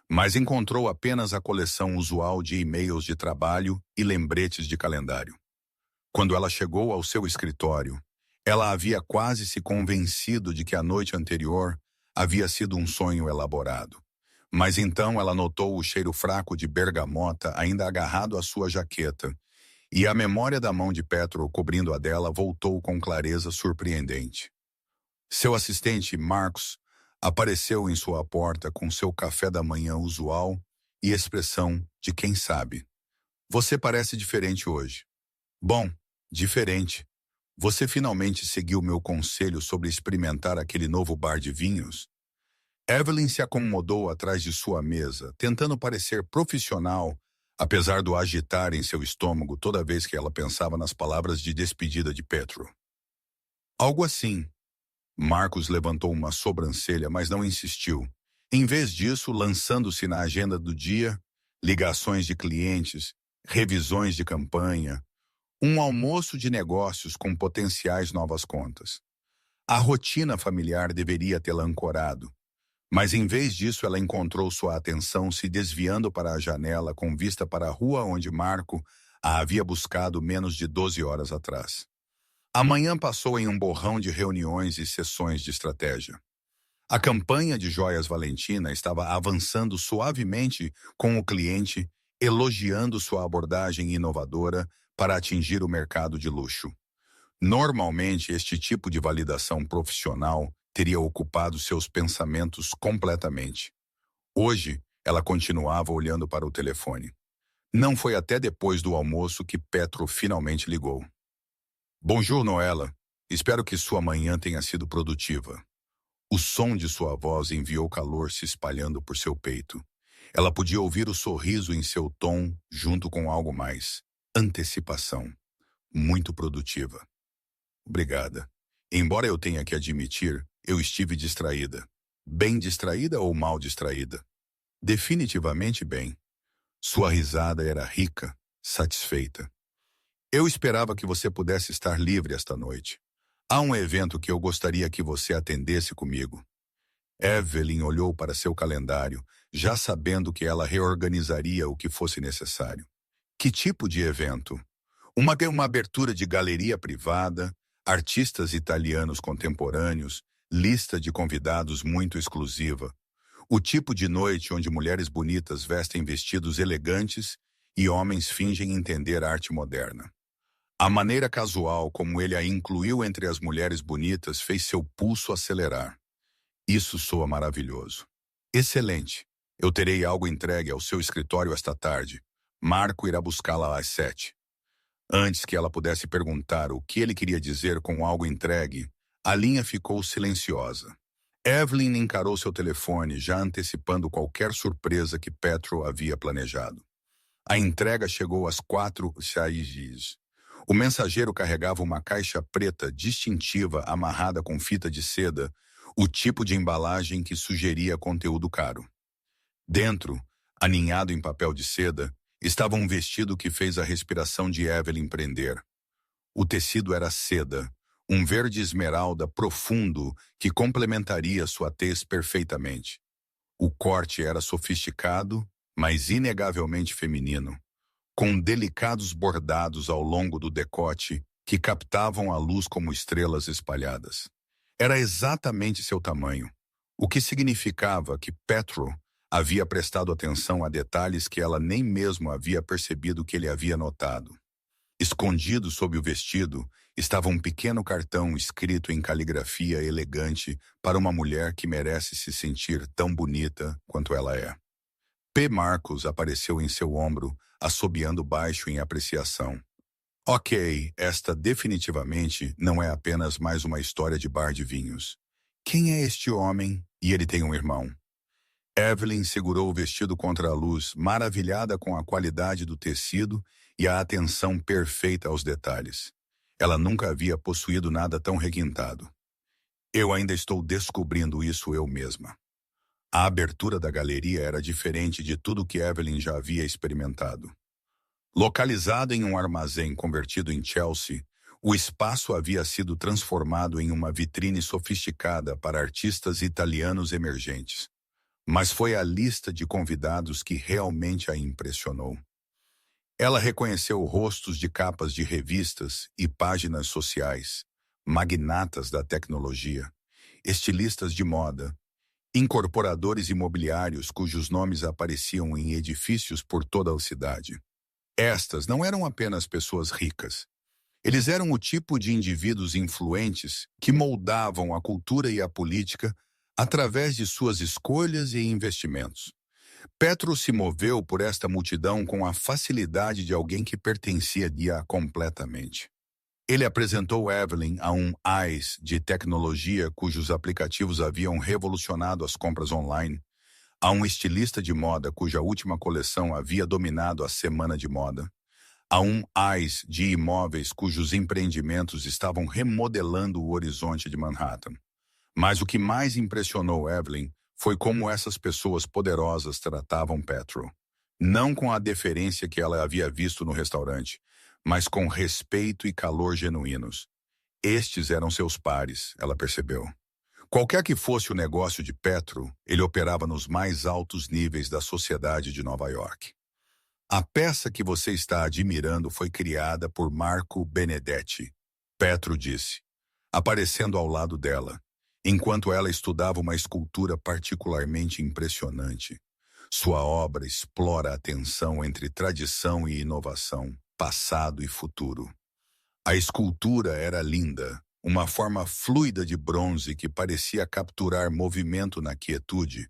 A: mas encontrou apenas a coleção usual de e-mails de trabalho e lembretes de calendário. Quando ela chegou ao seu escritório, ela havia quase se convencido de que a noite anterior havia sido um sonho elaborado. Mas então ela notou o cheiro fraco de bergamota ainda agarrado à sua jaqueta, e a memória da mão de Petro cobrindo a dela voltou com clareza surpreendente. Seu assistente, Marcos, apareceu em sua porta com seu café da manhã usual e expressão de quem sabe. Você parece diferente hoje. Bom, diferente. Você finalmente seguiu meu conselho sobre experimentar aquele novo bar de vinhos? Evelyn se acomodou atrás de sua mesa, tentando parecer profissional, apesar do agitar em seu estômago toda vez que ela pensava nas palavras de despedida de Petro. Algo assim. Marcos levantou uma sobrancelha, mas não insistiu. Em vez disso, lançando-se na agenda do dia, ligações de clientes, revisões de campanha, um almoço de negócios com potenciais novas contas. A rotina familiar deveria tê-la ancorado. Mas em vez disso ela encontrou sua atenção se desviando para a janela com vista para a rua onde Marco a havia buscado menos de 12 horas atrás. A manhã passou em um borrão de reuniões e sessões de estratégia. A campanha de joias Valentina estava avançando suavemente com o cliente, elogiando sua abordagem inovadora para atingir o mercado de luxo. Normalmente, este tipo de validação profissional teria ocupado seus pensamentos completamente. Hoje, ela continuava olhando para o telefone. Não foi até depois do almoço que Petro finalmente ligou. Bonjour, Noela. Espero que sua manhã tenha sido produtiva. O som de sua voz enviou calor se espalhando por seu peito. Ela podia ouvir o sorriso em seu tom, junto com algo mais. Antecipação. Muito produtiva. Obrigada. Embora eu tenha que admitir, eu estive distraída. Bem distraída ou mal distraída? Definitivamente bem. Sua risada era rica, satisfeita. Eu esperava que você pudesse estar livre esta noite. Há um evento que eu gostaria que você atendesse comigo. Evelyn olhou para seu calendário, já sabendo que ela reorganizaria o que fosse necessário. Que tipo de evento? Uma abertura de galeria privada, artistas italianos contemporâneos, lista de convidados muito exclusiva. O tipo de noite onde mulheres bonitas vestem vestidos elegantes e homens fingem entender arte moderna. A maneira casual como ele a incluiu entre as mulheres bonitas fez seu pulso acelerar. Isso soa maravilhoso. Excelente. Eu terei algo entregue ao seu escritório esta tarde. Marco irá buscá-la às 7. Antes que ela pudesse perguntar o que ele queria dizer com algo entregue, a linha ficou silenciosa. Evelyn encarou seu telefone, já antecipando qualquer surpresa que Petro havia planejado. A entrega chegou às 4h06. O mensageiro carregava uma caixa preta distintiva amarrada com fita de seda, o tipo de embalagem que sugeria conteúdo caro. Dentro, aninhado em papel de seda, estava um vestido que fez a respiração de Evelyn prender. O tecido era seda, um verde esmeralda profundo que complementaria sua tez perfeitamente. O corte era sofisticado, mas inegavelmente feminino, com delicados bordados ao longo do decote que captavam a luz como estrelas espalhadas. Era exatamente seu tamanho, o que significava que Petro havia prestado atenção a detalhes que ela nem mesmo havia percebido que ele havia notado. Escondido sob o vestido estava um pequeno cartão escrito em caligrafia elegante para uma mulher que merece se sentir tão bonita quanto ela é. P. Marcos apareceu em seu ombro, assobiando baixo em apreciação. Ok, esta definitivamente não é apenas mais uma história de bar de vinhos. Quem é este homem? E ele tem um irmão. Evelyn segurou o vestido contra a luz, maravilhada com a qualidade do tecido e a atenção perfeita aos detalhes. Ela nunca havia possuído nada tão requintado. Eu ainda estou descobrindo isso eu mesma. A abertura da galeria era diferente de tudo que Evelyn já havia experimentado. Localizado em um armazém convertido em Chelsea, o espaço havia sido transformado em uma vitrine sofisticada para artistas italianos emergentes. Mas foi a lista de convidados que realmente a impressionou. Ela reconheceu rostos de capas de revistas e páginas sociais, magnatas da tecnologia, estilistas de moda, incorporadores imobiliários cujos nomes apareciam em edifícios por toda a cidade. Estas não eram apenas pessoas ricas. Eles eram o tipo de indivíduos influentes que moldavam a cultura e a política através de suas escolhas e investimentos. Petro se moveu por esta multidão com a facilidade de alguém que pertencia completamente. Ele apresentou Evelyn a um AIS de tecnologia cujos aplicativos haviam revolucionado as compras online, a um estilista de moda cuja última coleção havia dominado a semana de moda, a um AIS de imóveis cujos empreendimentos estavam remodelando o horizonte de Manhattan. Mas o que mais impressionou Evelyn foi como essas pessoas poderosas tratavam Petro. Não com a deferência que ela havia visto no restaurante, mas com respeito e calor genuínos. Estes eram seus pares, ela percebeu. Qualquer que fosse o negócio de Petro, ele operava nos mais altos níveis da sociedade de Nova York. A peça que você está admirando foi criada por Marco Benedetti, Petro disse, aparecendo ao lado dela, enquanto ela estudava uma escultura particularmente impressionante. Sua obra explora a tensão entre tradição e inovação, passado e futuro. A escultura era linda, uma forma fluida de bronze que parecia capturar movimento na quietude,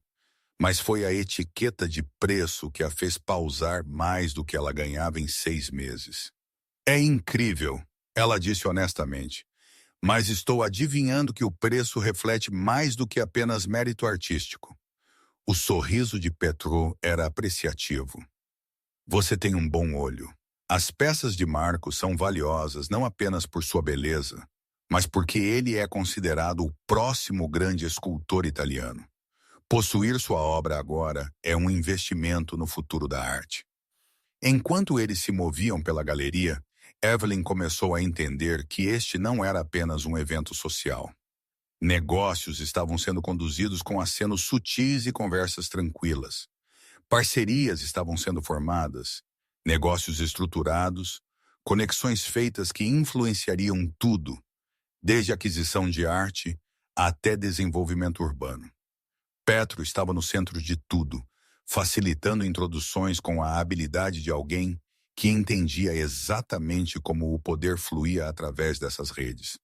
A: mas foi a etiqueta de preço que a fez pausar mais do que ela ganhava em 6 meses. É incrível, ela disse honestamente, Mas estou adivinhando que o preço reflete mais do que apenas mérito artístico. O sorriso de Petro era apreciativo. Você tem um bom olho. As peças de Marco são valiosas não apenas por sua beleza, mas porque ele é considerado o próximo grande escultor italiano. Possuir sua obra agora é um investimento no futuro da arte. Enquanto eles se moviam pela galeria, Evelyn começou a entender que este não era apenas um evento social. Negócios estavam sendo conduzidos com acenos sutis e conversas tranquilas. Parcerias estavam sendo formadas, negócios estruturados, conexões feitas que influenciariam tudo, desde aquisição de arte até desenvolvimento urbano. Petro estava no centro de tudo, facilitando introduções com a habilidade de alguém que entendia exatamente como o poder fluía através dessas redes.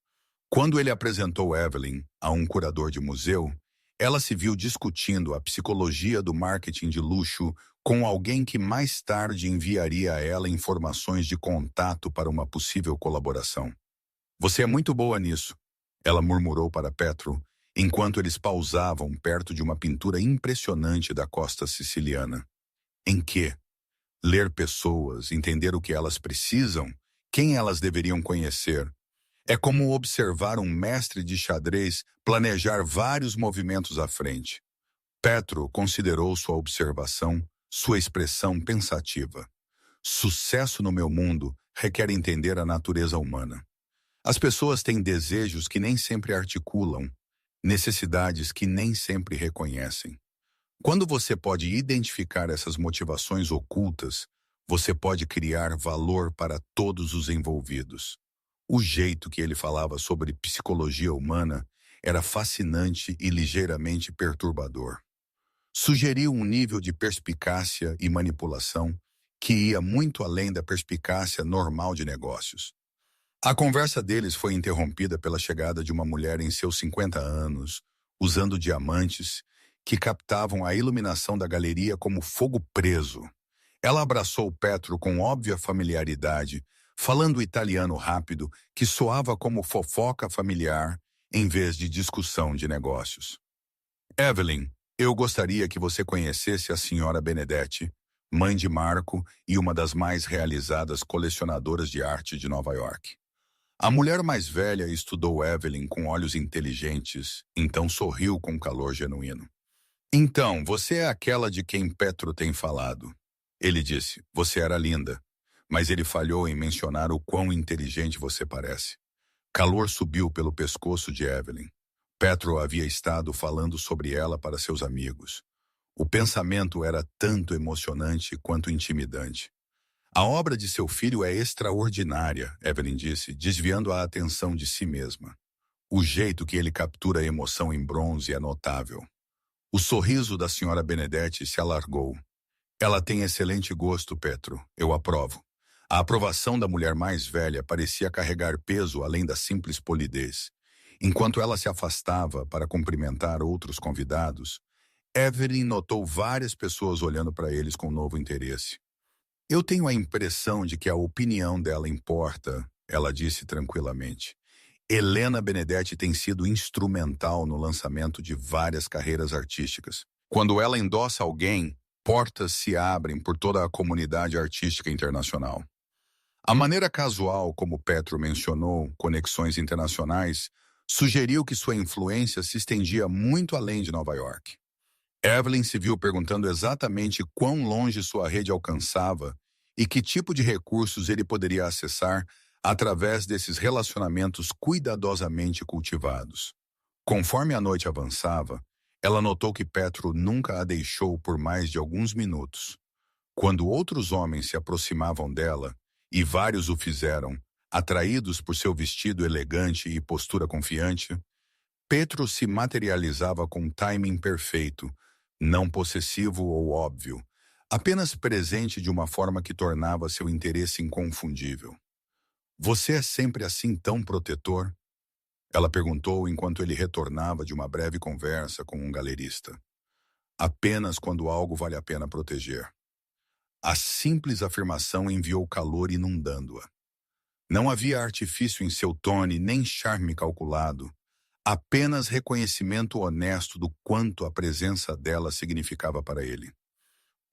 A: Quando ele apresentou Evelyn a um curador de museu, ela se viu discutindo a psicologia do marketing de luxo com alguém que mais tarde enviaria a ela informações de contato para uma possível colaboração. Você é muito boa nisso, ela murmurou para Petro, enquanto eles pausavam perto de uma pintura impressionante da costa siciliana. Em quê? Ler pessoas, entender o que elas precisam, quem elas deveriam conhecer. É como observar um mestre de xadrez planejar vários movimentos à frente. Petro considerou sua observação, sua expressão pensativa. Sucesso no meu mundo requer entender a natureza humana. As pessoas têm desejos que nem sempre articulam, necessidades que nem sempre reconhecem. Quando você pode identificar essas motivações ocultas, você pode criar valor para todos os envolvidos. O jeito que ele falava sobre psicologia humana era fascinante e ligeiramente perturbador. Sugeriu um nível de perspicácia e manipulação que ia muito além da perspicácia normal de negócios. A conversa deles foi interrompida pela chegada de uma mulher em seus 50 anos, usando diamantes, que captavam a iluminação da galeria como fogo preso. Ela abraçou Petro com óbvia familiaridade, falando italiano rápido que soava como fofoca familiar em vez de discussão de negócios. Evelyn, eu gostaria que você conhecesse a senhora Benedetti, mãe de Marco e uma das mais realizadas colecionadoras de arte de Nova York. A mulher mais velha estudou Evelyn com olhos inteligentes, então sorriu com calor genuíno. Então, você é aquela de quem Petro tem falado. Ele disse, você era linda, mas ele falhou em mencionar o quão inteligente você parece. Calor subiu pelo pescoço de Evelyn. Petro havia estado falando sobre ela para seus amigos. O pensamento era tanto emocionante quanto intimidante. A obra de seu filho é extraordinária, Evelyn disse, desviando a atenção de si mesma. O jeito que ele captura a emoção em bronze é notável. O sorriso da senhora Benedetti se alargou. Ela tem excelente gosto, Petro. Eu aprovo. A aprovação da mulher mais velha parecia carregar peso além da simples polidez. Enquanto ela se afastava para cumprimentar outros convidados, Evelyn notou várias pessoas olhando para eles com novo interesse. Eu tenho a impressão de que a opinião dela importa, ela disse tranquilamente. Helena Benedetti tem sido instrumental no lançamento de várias carreiras artísticas. Quando ela endossa alguém, portas se abrem por toda a comunidade artística internacional. A maneira casual como Petro mencionou conexões internacionais sugeriu que sua influência se estendia muito além de Nova York. Evelyn se viu perguntando exatamente quão longe sua rede alcançava e que tipo de recursos ele poderia acessar através desses relacionamentos cuidadosamente cultivados. Conforme a noite avançava, ela notou que Petro nunca a deixou por mais de alguns minutos. Quando outros homens se aproximavam dela, e vários o fizeram, atraídos por seu vestido elegante e postura confiante, Petro se materializava com timing perfeito, não possessivo ou óbvio, apenas presente de uma forma que tornava seu interesse inconfundível. Você é sempre assim tão protetor? Ela perguntou enquanto ele retornava de uma breve conversa com um galerista. Apenas quando algo vale a pena proteger. A simples afirmação enviou calor inundando-a. Não havia artifício em seu tone, nem charme calculado. Apenas reconhecimento honesto do quanto a presença dela significava para ele.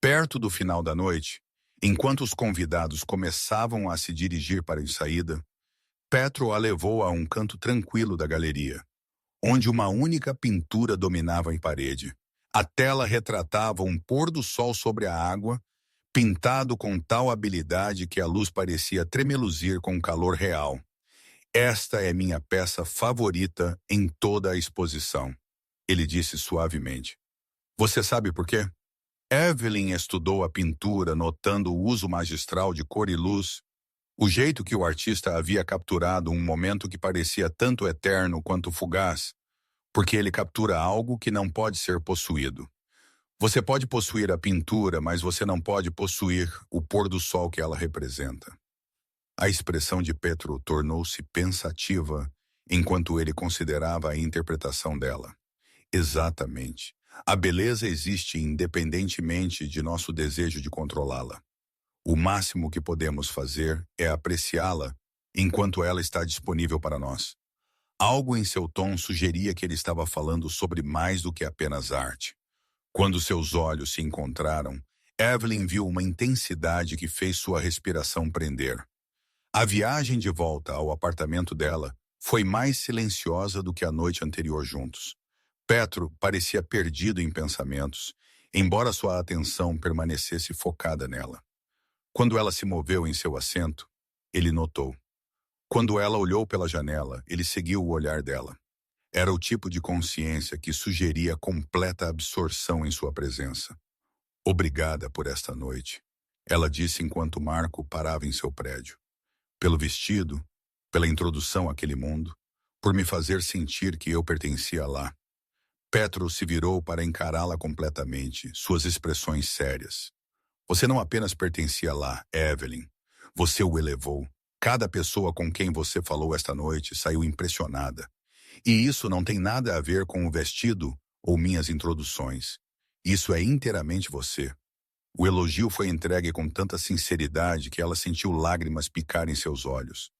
A: Perto do final da noite, enquanto os convidados começavam a se dirigir para a saída, Petro a levou a um canto tranquilo da galeria, onde uma única pintura dominava a parede. A tela retratava um pôr do sol sobre a água, pintado com tal habilidade que a luz parecia tremeluzir com calor real. Esta é minha peça favorita em toda a exposição, ele disse suavemente. Você sabe por quê? Evelyn estudou a pintura, notando o uso magistral de cor e luz, o jeito que o artista havia capturado um momento que parecia tanto eterno quanto fugaz, porque ele captura algo que não pode ser possuído. Você pode possuir a pintura, mas você não pode possuir o pôr do sol que ela representa. A expressão de Petro tornou-se pensativa enquanto ele considerava a interpretação dela. Exatamente. A beleza existe independentemente de nosso desejo de controlá-la. O máximo que podemos fazer é apreciá-la enquanto ela está disponível para nós. Algo em seu tom sugeria que ele estava falando sobre mais do que apenas arte. Quando seus olhos se encontraram, Evelyn viu uma intensidade que fez sua respiração prender. A viagem de volta ao apartamento dela foi mais silenciosa do que a noite anterior juntos. Petro parecia perdido em pensamentos, embora sua atenção permanecesse focada nela. Quando ela se moveu em seu assento, ele notou. Quando ela olhou pela janela, ele seguiu o olhar dela. Era o tipo de consciência que sugeria completa absorção em sua presença. Obrigada por esta noite, ela disse enquanto Marco parava em seu prédio. Pelo vestido, pela introdução àquele mundo, por me fazer sentir que eu pertencia lá. Petro se virou para encará-la completamente, suas expressões sérias. Você não apenas pertencia lá, Evelyn. Você o elevou. Cada pessoa com quem você falou esta noite saiu impressionada. E isso não tem nada a ver com o vestido ou minhas introduções. Isso é inteiramente você. O elogio foi entregue com tanta sinceridade que ela sentiu lágrimas picar em seus olhos.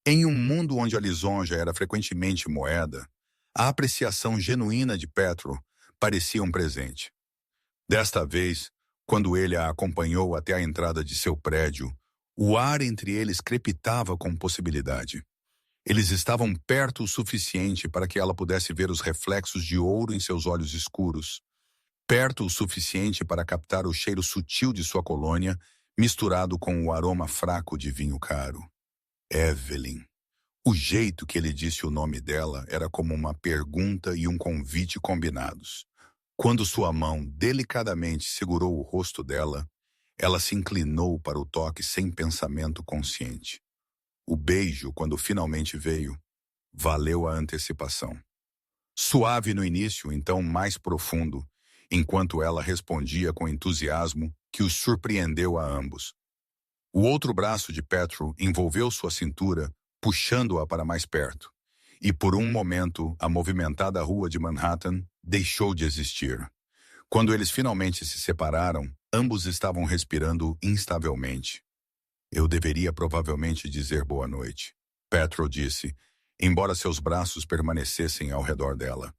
A: Em um mundo onde a lisonja era frequentemente moeda, a apreciação genuína de Petro parecia um presente. Desta vez, quando ele a acompanhou até a entrada de seu prédio, o ar entre eles crepitava com possibilidade. Eles estavam perto o suficiente para que ela pudesse ver os reflexos de ouro em seus olhos escuros, perto o suficiente para captar o cheiro sutil de sua colônia, misturado com o aroma fraco de vinho caro. Evelyn. O jeito que ele disse o nome dela era como uma pergunta e um convite combinados. Quando sua mão delicadamente segurou o rosto dela, ela se inclinou para o toque sem pensamento consciente. O beijo, quando finalmente veio, valeu a antecipação. Suave no início, então mais profundo, enquanto ela respondia com entusiasmo que os surpreendeu a ambos. O outro braço de Petro envolveu sua cintura, puxando-a para mais perto. E por um momento, a movimentada rua de Manhattan deixou de existir. Quando eles finalmente se separaram, ambos estavam respirando instavelmente. Eu deveria provavelmente dizer boa noite, Petro disse, embora seus braços permanecessem ao redor dela.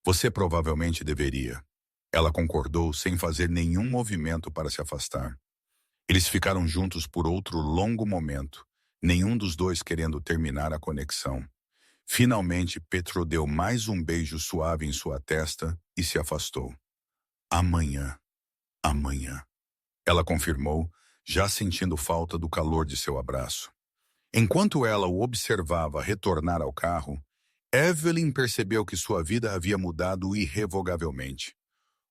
A: Você provavelmente deveria. Ela concordou sem fazer nenhum movimento para se afastar. Eles ficaram juntos por outro longo momento, nenhum dos dois querendo terminar a conexão. Finalmente, Petro deu mais um beijo suave em sua testa e se afastou. Amanhã. Amanhã. Ela confirmou, já sentindo falta do calor de seu abraço. Enquanto ela o observava retornar ao carro, Evelyn percebeu que sua vida havia mudado irrevogavelmente.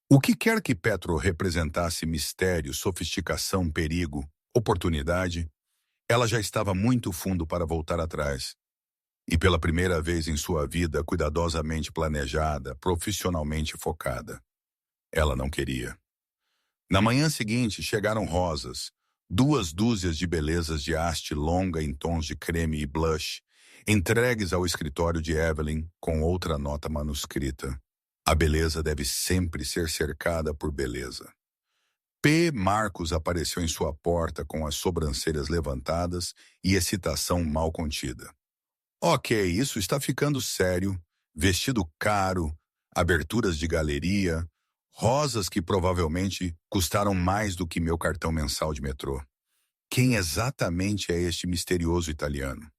A: O que quer que Petro representasse mistério, sofisticação, perigo, oportunidade, ela já estava muito fundo para voltar atrás. E pela primeira vez em sua vida, cuidadosamente planejada, profissionalmente focada. Ela não queria. Na manhã seguinte, chegaram rosas, 2 dúzias de belezas de haste longa em tons de creme e blush, entregues ao escritório de Evelyn com outra nota manuscrita. A beleza deve sempre ser cercada por beleza. P. Marcos apareceu em sua porta com as sobrancelhas levantadas e excitação mal contida. Ok, isso está ficando sério. Vestido caro, aberturas de galeria, rosas que provavelmente custaram mais do que meu cartão mensal de metrô. Quem exatamente é este misterioso italiano?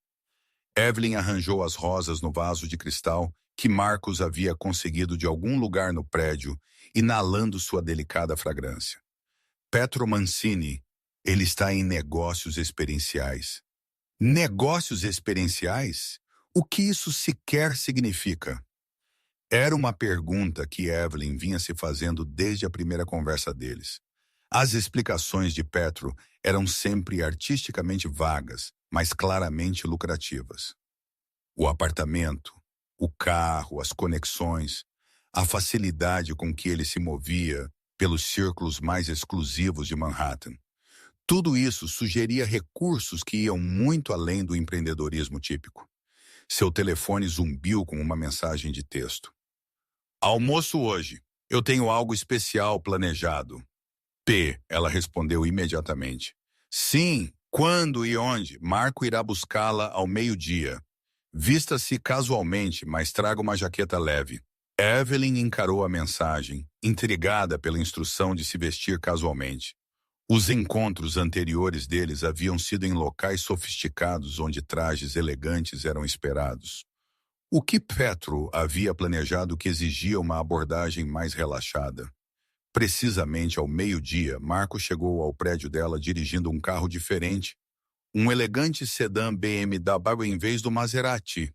A: Evelyn arranjou as rosas no vaso de cristal que Marcos havia conseguido de algum lugar no prédio, inalando sua delicada fragrância. Petro Mancini, ele está em negócios experienciais. Negócios experienciais? O que isso sequer significa? Era uma pergunta que Evelyn vinha se fazendo desde a primeira conversa deles. As explicações de Petro eram sempre artisticamente vagas, mas claramente lucrativas. O apartamento, o carro, as conexões, a facilidade com que ele se movia pelos círculos mais exclusivos de Manhattan. Tudo isso sugeria recursos que iam muito além do empreendedorismo típico. Seu telefone zumbiu com uma mensagem de texto. Almoço hoje. Eu tenho algo especial planejado. P. Ela respondeu imediatamente. Sim, quando e onde? Marco irá buscá-la ao meio-dia. Vista-se casualmente, mas traga uma jaqueta leve. Evelyn encarou a mensagem, intrigada pela instrução de se vestir casualmente. Os encontros anteriores deles haviam sido em locais sofisticados onde trajes elegantes eram esperados. O que Petro havia planejado que exigia uma abordagem mais relaxada? Precisamente ao meio-dia, Marco chegou ao prédio dela dirigindo um carro diferente, um elegante sedã BMW em vez do Maserati.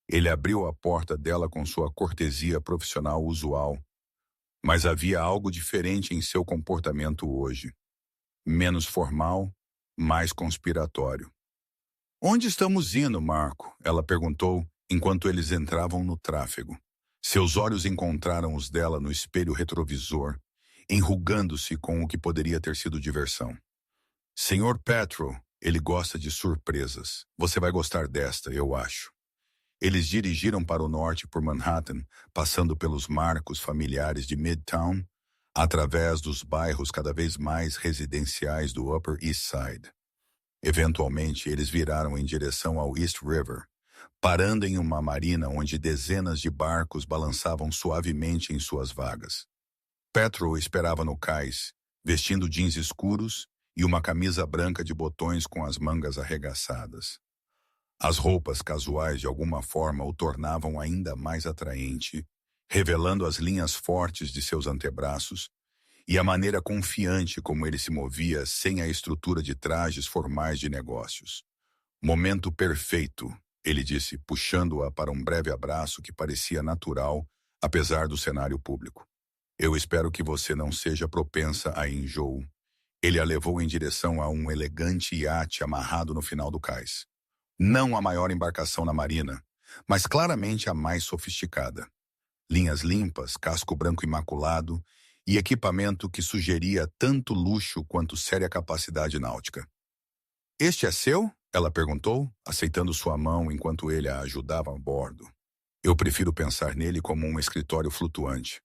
A: Ele abriu a porta dela com sua cortesia profissional usual, mas havia algo diferente em seu comportamento hoje. Menos formal, mais conspiratório. Onde estamos indo, Marco? Ela perguntou enquanto eles entravam no tráfego. Seus olhos encontraram os dela no espelho retrovisor, enrugando-se com o que poderia ter sido diversão. Senhor Petro, ele gosta de surpresas. Você vai gostar desta, eu acho. Eles dirigiram para o norte por Manhattan, passando pelos marcos familiares de Midtown, através dos bairros cada vez mais residenciais do Upper East Side. Eventualmente, eles viraram em direção ao East River, parando em uma marina onde dezenas de barcos balançavam suavemente em suas vagas. Petro esperava no cais, vestindo jeans escuros e uma camisa branca de botões com as mangas arregaçadas. As roupas casuais de alguma forma o tornavam ainda mais atraente, revelando as linhas fortes de seus antebraços e a maneira confiante como ele se movia sem a estrutura de trajes formais de negócios. Momento perfeito, ele disse, puxando-a para um breve abraço que parecia natural, apesar do cenário público. Eu espero que você não seja propensa a enjoo. Ele a levou em direção a um elegante iate amarrado no final do cais. Não a maior embarcação na marina, mas claramente a mais sofisticada. Linhas limpas, casco branco imaculado e equipamento que sugeria tanto luxo quanto séria capacidade náutica. Este é seu? Ela perguntou, aceitando sua mão enquanto ele a ajudava a bordo. Eu prefiro pensar nele como um escritório flutuante.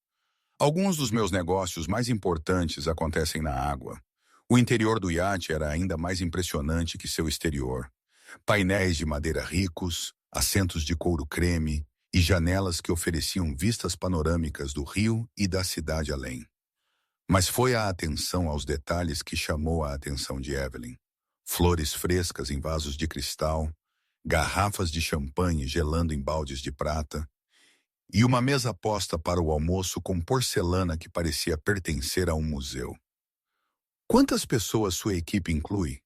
A: Alguns dos meus negócios mais importantes acontecem na água. O interior do iate era ainda mais impressionante que seu exterior. Painéis de madeira ricos, assentos de couro creme e janelas que ofereciam vistas panorâmicas do rio e da cidade além. Mas foi a atenção aos detalhes que chamou a atenção de Evelyn. Flores frescas em vasos de cristal, garrafas de champanhe gelando em baldes de prata, e uma mesa posta para o almoço com porcelana que parecia pertencer a um museu. Quantas pessoas sua equipe inclui?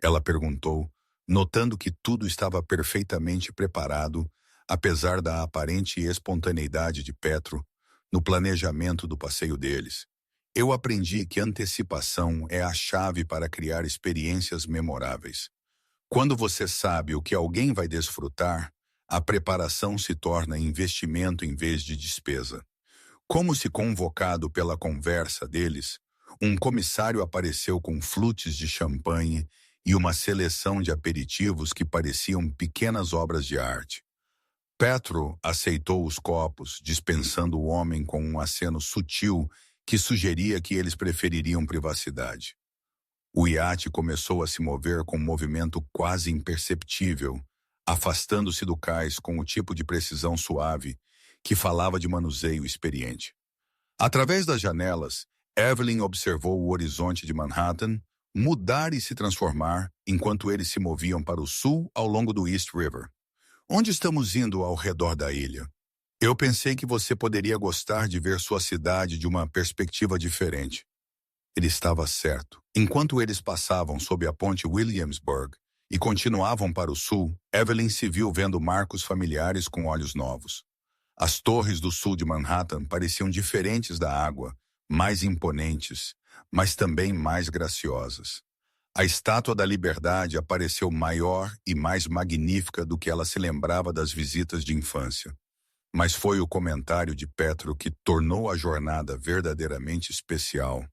A: Ela perguntou, notando que tudo estava perfeitamente preparado, apesar da aparente espontaneidade de Petro no planejamento do passeio deles. Eu aprendi que antecipação é a chave para criar experiências memoráveis. Quando você sabe o que alguém vai desfrutar, a preparação se torna investimento em vez de despesa. Como se convocado pela conversa deles, um comissário apareceu com flutes de champanhe e uma seleção de aperitivos que pareciam pequenas obras de arte. Petro aceitou os copos, dispensando o homem com um aceno sutil que sugeria que eles prefeririam privacidade. O iate começou a se mover com um movimento quase imperceptível, afastando-se do cais com o tipo de precisão suave que falava de manuseio experiente. Através das janelas, Evelyn observou o horizonte de Manhattan mudar e se transformar enquanto eles se moviam para o sul ao longo do East River. Onde estamos indo ao redor da ilha? Eu pensei que você poderia gostar de ver sua cidade de uma perspectiva diferente. Ele estava certo. Enquanto eles passavam sob a ponte Williamsburg e continuavam para o sul, Evelyn se viu vendo marcos familiares com olhos novos. As torres do sul de Manhattan pareciam diferentes da água, mais imponentes, mas também mais graciosas. A Estátua da Liberdade apareceu maior e mais magnífica do que ela se lembrava das visitas de infância. Mas foi o comentário de Petro que tornou a jornada verdadeiramente especial.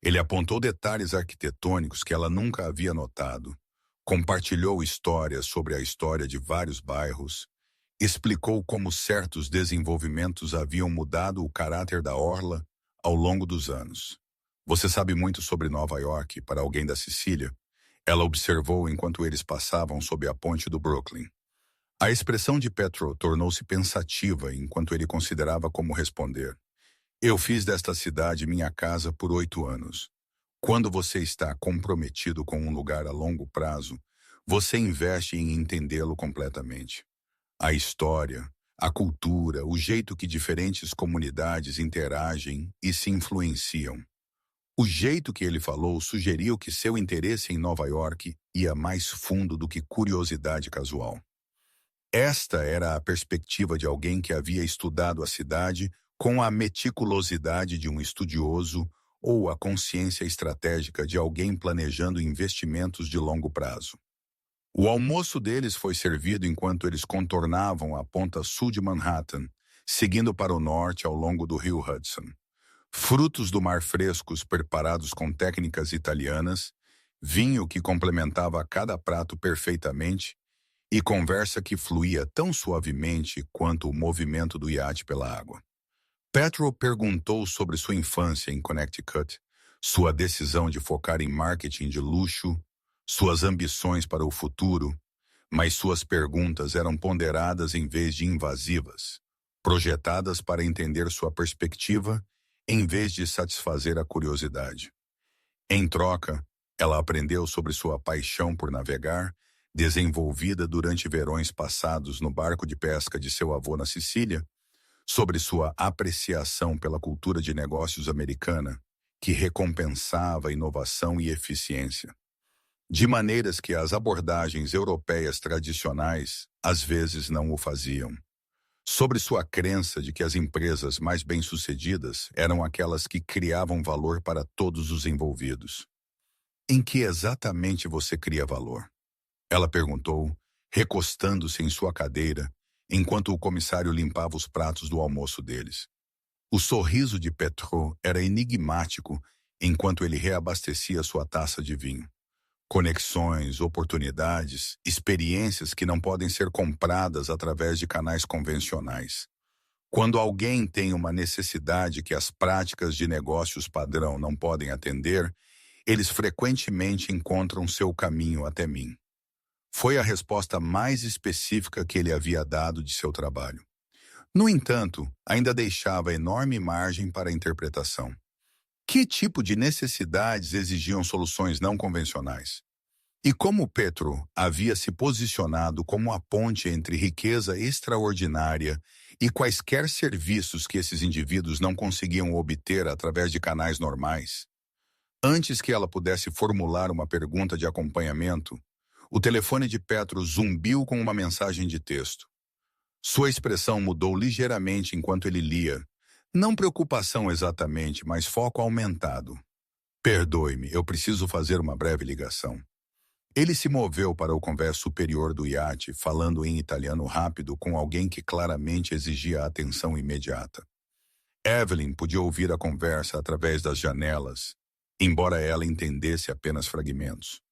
A: Ele apontou detalhes arquitetônicos que ela nunca havia notado, compartilhou histórias sobre a história de vários bairros, explicou como certos desenvolvimentos haviam mudado o caráter da orla ao longo dos anos. Você sabe muito sobre Nova York para alguém da Sicília? Ela observou enquanto eles passavam sob a ponte do Brooklyn. A expressão de Petro tornou-se pensativa enquanto ele considerava como responder. Eu fiz desta cidade minha casa por 8 anos. Quando você está comprometido com um lugar a longo prazo, você investe em entendê-lo completamente. A história, a cultura, o jeito que diferentes comunidades interagem e se influenciam. O jeito que ele falou sugeriu que seu interesse em Nova York ia mais fundo do que curiosidade casual. Esta era a perspectiva de alguém que havia estudado a cidade com a meticulosidade de um estudioso ou a consciência estratégica de alguém planejando investimentos de longo prazo. O almoço deles foi servido enquanto eles contornavam a ponta sul de Manhattan, seguindo para o norte ao longo do rio Hudson. Frutos do mar frescos preparados com técnicas italianas, vinho que complementava cada prato perfeitamente e conversa que fluía tão suavemente quanto o movimento do iate pela água. Petro perguntou sobre sua infância em Connecticut, sua decisão de focar em marketing de luxo, suas ambições para o futuro, mas suas perguntas eram ponderadas em vez de invasivas, projetadas para entender sua perspectiva em vez de satisfazer a curiosidade. Em troca, ela aprendeu sobre sua paixão por navegar, desenvolvida durante verões passados no barco de pesca de seu avô na Sicília, sobre sua apreciação pela cultura de negócios americana, que recompensava inovação e eficiência, de maneiras que as abordagens europeias tradicionais às vezes não o faziam. Sobre sua crença de que as empresas mais bem-sucedidas eram aquelas que criavam valor para todos os envolvidos. Em que exatamente você cria valor? Ela perguntou, recostando-se em sua cadeira, enquanto o comissário limpava os pratos do almoço deles. O sorriso de Petro era enigmático enquanto ele reabastecia sua taça de vinho. Conexões, oportunidades, experiências que não podem ser compradas através de canais convencionais. Quando alguém tem uma necessidade que as práticas de negócios padrão não podem atender, eles frequentemente encontram seu caminho até mim. Foi a resposta mais específica que ele havia dado de seu trabalho. No entanto, ainda deixava enorme margem para a interpretação. Que tipo de necessidades exigiam soluções não convencionais? E como Petro havia se posicionado como a ponte entre riqueza extraordinária e quaisquer serviços que esses indivíduos não conseguiam obter através de canais normais? Antes que ela pudesse formular uma pergunta de acompanhamento, o telefone de Petro zumbiu com uma mensagem de texto. Sua expressão mudou ligeiramente enquanto ele lia. Não preocupação exatamente, mas foco aumentado. Perdoe-me, eu preciso fazer uma breve ligação. Ele se moveu para o convés superior do iate, falando em italiano rápido com alguém que claramente exigia atenção imediata. Evelyn podia ouvir a conversa através das janelas, embora ela entendesse apenas fragmentos.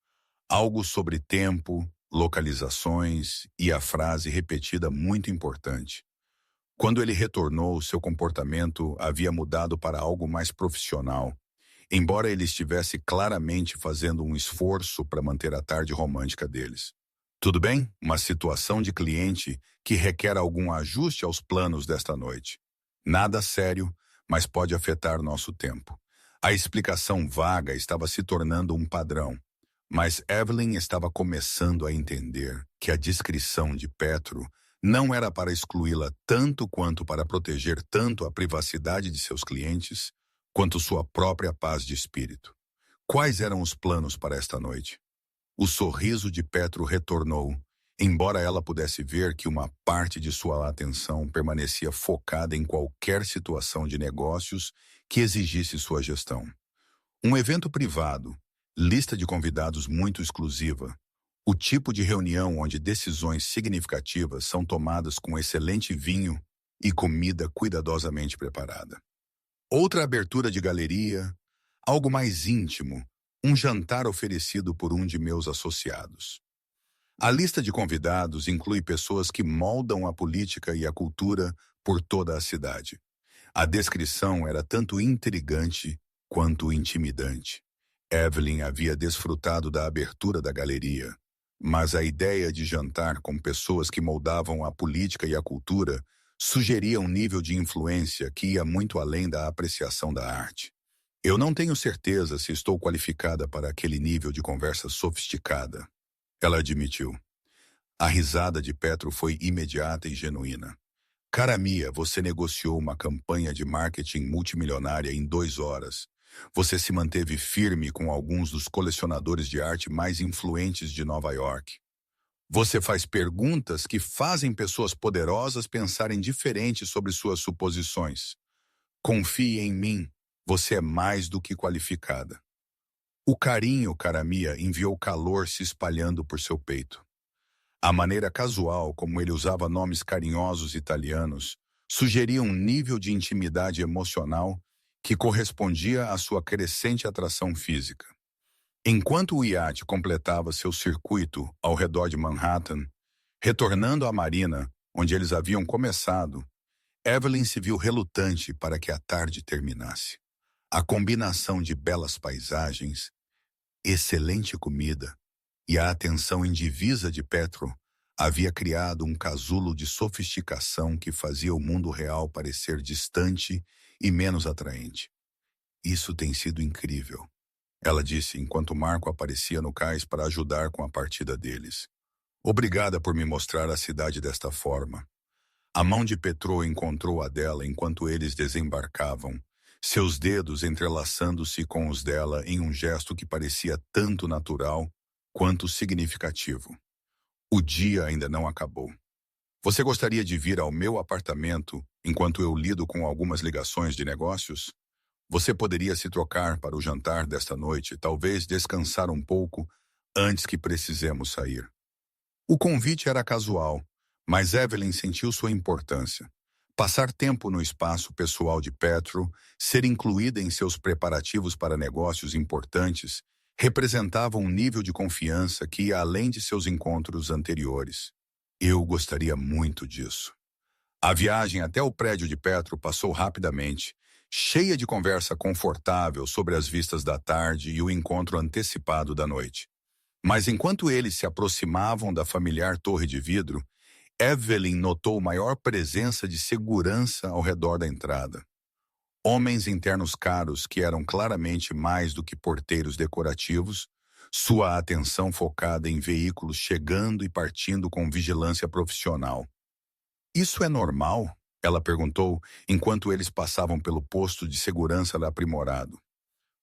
A: Algo sobre tempo, localizações e a frase repetida muito importante. Quando ele retornou, seu comportamento havia mudado para algo mais profissional, embora ele estivesse claramente fazendo um esforço para manter a tarde romântica deles. Tudo bem? Uma situação de cliente que requer algum ajuste aos planos desta noite. Nada sério, mas pode afetar nosso tempo. A explicação vaga estava se tornando um padrão, mas Evelyn estava começando a entender que a discrição de Petro não era para excluí-la tanto quanto para proteger tanto a privacidade de seus clientes, quanto sua própria paz de espírito. Quais eram os planos para esta noite? O sorriso de Petro retornou, embora ela pudesse ver que uma parte de sua atenção permanecia focada em qualquer situação de negócios que exigisse sua gestão. Um evento privado, lista de convidados muito exclusiva, o tipo de reunião onde decisões significativas são tomadas com excelente vinho e comida cuidadosamente preparada. Outra abertura de galeria, algo mais íntimo, um jantar oferecido por um de meus associados. A lista de convidados inclui pessoas que moldam a política e a cultura por toda a cidade. A descrição era tanto intrigante quanto intimidante. Evelyn havia desfrutado da abertura da galeria, mas a ideia de jantar com pessoas que moldavam a política e a cultura sugeria um nível de influência que ia muito além da apreciação da arte. Eu não tenho certeza se estou qualificada para aquele nível de conversa sofisticada, ela admitiu. A risada de Petro foi imediata e genuína. Cara Mia, você negociou uma campanha de marketing multimilionária em 2 horas. Você se manteve firme com alguns dos colecionadores de arte mais influentes de Nova York. Você faz perguntas que fazem pessoas poderosas pensarem diferente sobre suas suposições. Confie em mim, você é mais do que qualificada. O carinho, cara Mia, enviou calor se espalhando por seu peito. A maneira casual como ele usava nomes carinhosos italianos sugeria um nível de intimidade emocional que correspondia à sua crescente atração física. Enquanto o iate completava seu circuito ao redor de Manhattan, retornando à marina, onde eles haviam começado, Evelyn se viu relutante para que a tarde terminasse. A combinação de belas paisagens, excelente comida e a atenção indivisa de Petro havia criado um casulo de sofisticação que fazia o mundo real parecer distante e menos atraente. Isso tem sido incrível, ela disse enquanto Marco aparecia no cais para ajudar com a partida deles. Obrigada por me mostrar a cidade desta forma. A mão de Petro encontrou a dela enquanto eles desembarcavam, seus dedos entrelaçando-se com os dela em um gesto que parecia tanto natural quanto significativo. O dia ainda não acabou. Você gostaria de vir ao meu apartamento enquanto eu lido com algumas ligações de negócios? Você poderia se trocar para o jantar desta noite, talvez descansar um pouco antes que precisemos sair. O convite era casual, mas Evelyn sentiu sua importância. Passar tempo no espaço pessoal de Petro, ser incluída em seus preparativos para negócios importantes, representava um nível de confiança que ia além de seus encontros anteriores. Eu gostaria muito disso. A viagem até o prédio de Petro passou rapidamente, cheia de conversa confortável sobre as vistas da tarde e o encontro antecipado da noite. Mas enquanto eles se aproximavam da familiar torre de vidro, Evelyn notou maior presença de segurança ao redor da entrada. Homens internos caros que eram claramente mais do que porteiros decorativos, sua atenção focada em veículos chegando e partindo com vigilância profissional. Isso é normal? Ela perguntou, enquanto eles passavam pelo posto de segurança aprimorado.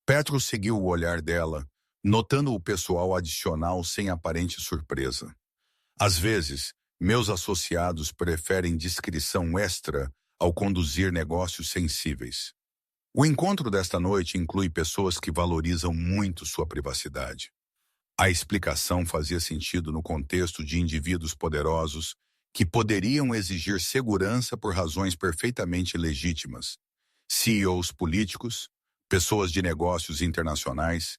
A: Petro seguiu o olhar dela, notando o pessoal adicional sem aparente surpresa. Às vezes, meus associados preferem discrição extra ao conduzir negócios sensíveis. O encontro desta noite inclui pessoas que valorizam muito sua privacidade. A explicação fazia sentido no contexto de indivíduos poderosos que poderiam exigir segurança por razões perfeitamente legítimas. CEOs políticos, pessoas de negócios internacionais,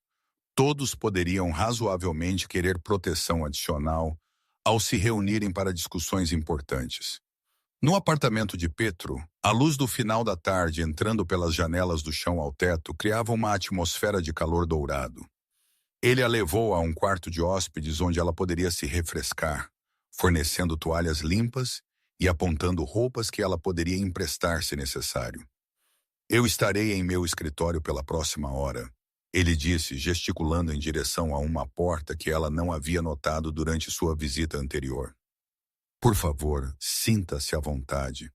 A: todos poderiam razoavelmente querer proteção adicional ao se reunirem para discussões importantes. No apartamento de Petro, a luz do final da tarde entrando pelas janelas do chão ao teto criava uma atmosfera de calor dourado. Ele a levou a um quarto de hóspedes onde ela poderia se refrescar, fornecendo toalhas limpas e apontando roupas que ela poderia emprestar se necessário. Eu estarei em meu escritório pela próxima hora, ele disse, gesticulando em direção a uma porta que ela não havia notado durante sua visita anterior. Por favor, sinta-se à vontade.